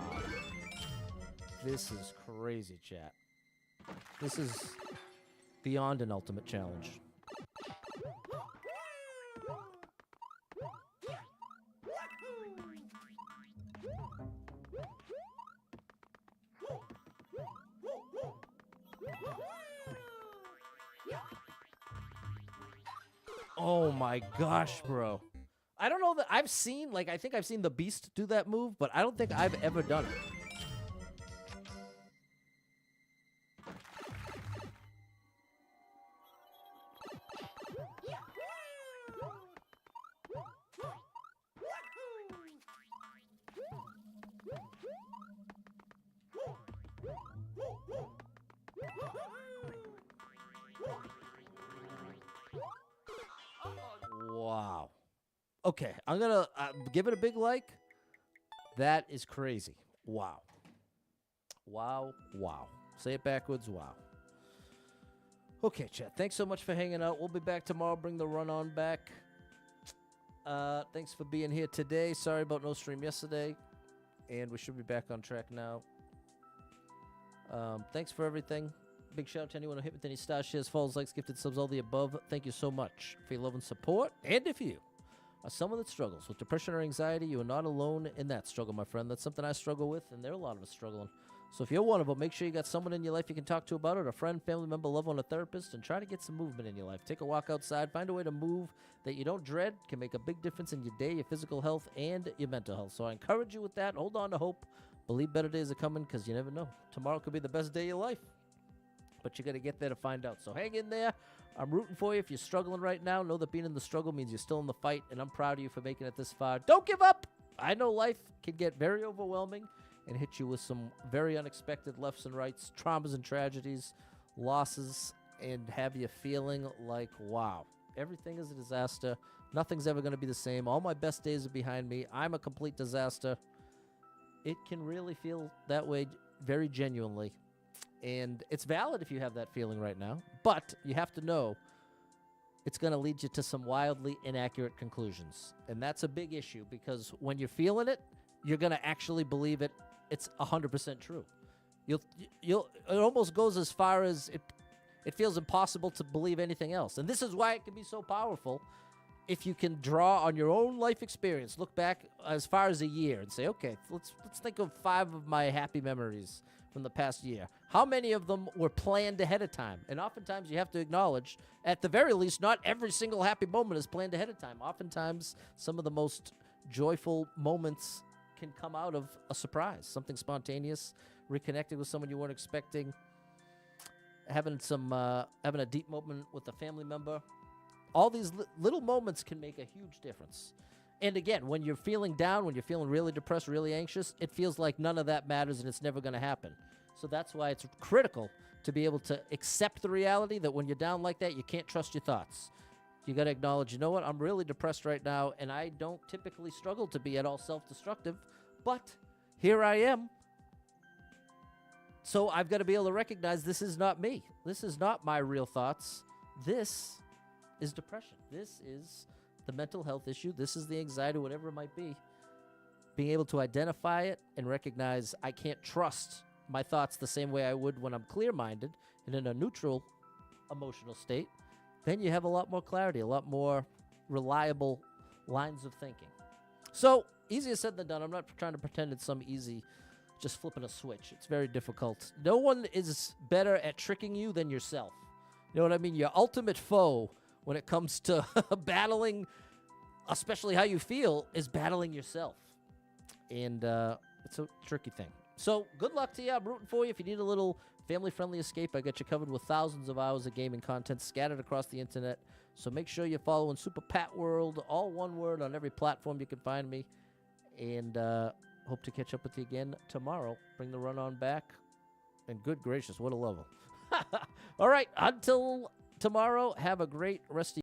This is crazy, chat. This is beyond an ultimate challenge. Oh my gosh, bro. I don't know that I've seen, I think I've seen the Beast do that move, but I don't think I've ever done it. Wow. Okay, I'm gonna give it a big like. That is crazy. Wow. Wow. Wow. Say it backwards. Wow. Okay, chat. Thanks so much for hanging out. We'll be back tomorrow. Bring the run on back. Thanks for being here today. Sorry about no stream yesterday. And we should be back on track now. Thanks for everything. Big shout out to anyone who hit with any stars, shares, follows, likes, gifted subs, all the above. Thank you so much for your love and support. And if you are someone that struggles with depression or anxiety, you are not alone in that struggle, my friend. That's something I struggle with, and there are a lot of us struggling. So if you're one of them, make sure you got someone in your life you can talk to about it, a friend, family member, loved one, a therapist, and try to get some movement in your life. Take a walk outside. Find a way to move that you don't dread. Can make a big difference in your day, your physical health, and your mental health. So I encourage you with that. Hold on to hope. Believe better days are coming, because you never know. Tomorrow could be the best day of your life. But you got to get there to find out. So hang in there. I'm rooting for you. If you're struggling right now, know that being in the struggle means you're still in the fight, and I'm proud of you for making it this far. Don't give up. I know life can get very overwhelming and hit you with some very unexpected lefts and rights, traumas and tragedies, losses, and have you feeling like, wow, everything is a disaster. Nothing's ever going to be the same. All my best days are behind me. I'm a complete disaster. It can really feel that way very genuinely. And it's valid if you have that feeling right now, but you have to know it's going to lead you to some wildly inaccurate conclusions. And that's a big issue, because when you're feeling it, you're going to actually believe it. It's 100% true. It almost goes as far as it feels impossible to believe anything else. And this is why it can be so powerful. If you can draw on your own life experience, look back as far as a year and say, okay, let's think of 5 of my happy memories from the past year. How many of them were planned ahead of time? And oftentimes you have to acknowledge, at the very least, not every single happy moment is planned ahead of time. Oftentimes, some of the most joyful moments can come out of a surprise, something spontaneous, reconnecting with someone you weren't expecting, having a deep moment with a family member. All these little moments can make a huge difference. And again, when you're feeling down, when you're feeling really depressed, really anxious, it feels like none of that matters and it's never going to happen. So that's why it's critical to be able to accept the reality that when you're down like that, you can't trust your thoughts. You got to acknowledge, you know what, I'm really depressed right now, and I don't typically struggle to be at all self-destructive, but here I am. So I've got to be able to recognize this is not me. This is not my real thoughts. This is depression. This is the mental health issue. This is the anxiety, whatever it might be. Being able to identify it and recognize I can't trust my thoughts the same way I would when I'm clear-minded and in a neutral emotional state, then you have a lot more clarity, a lot more reliable lines of thinking. So, easier said than done. I'm not trying to pretend it's some easy just flipping a switch. It's very difficult. No one is better at tricking you than yourself. You know what I mean? Your ultimate foe when it comes to battling, especially how you feel, is battling yourself. And it's a tricky thing. So good luck to you. I'm rooting for you. If you need a little family-friendly escape, I got you covered with thousands of hours of gaming content scattered across the internet. So make sure you're following Super Pat World, all one word, on every platform you can find me. And hope to catch up with you again tomorrow. Bring the run on back. And good gracious, what a level. All right, until tomorrow, have a great rest of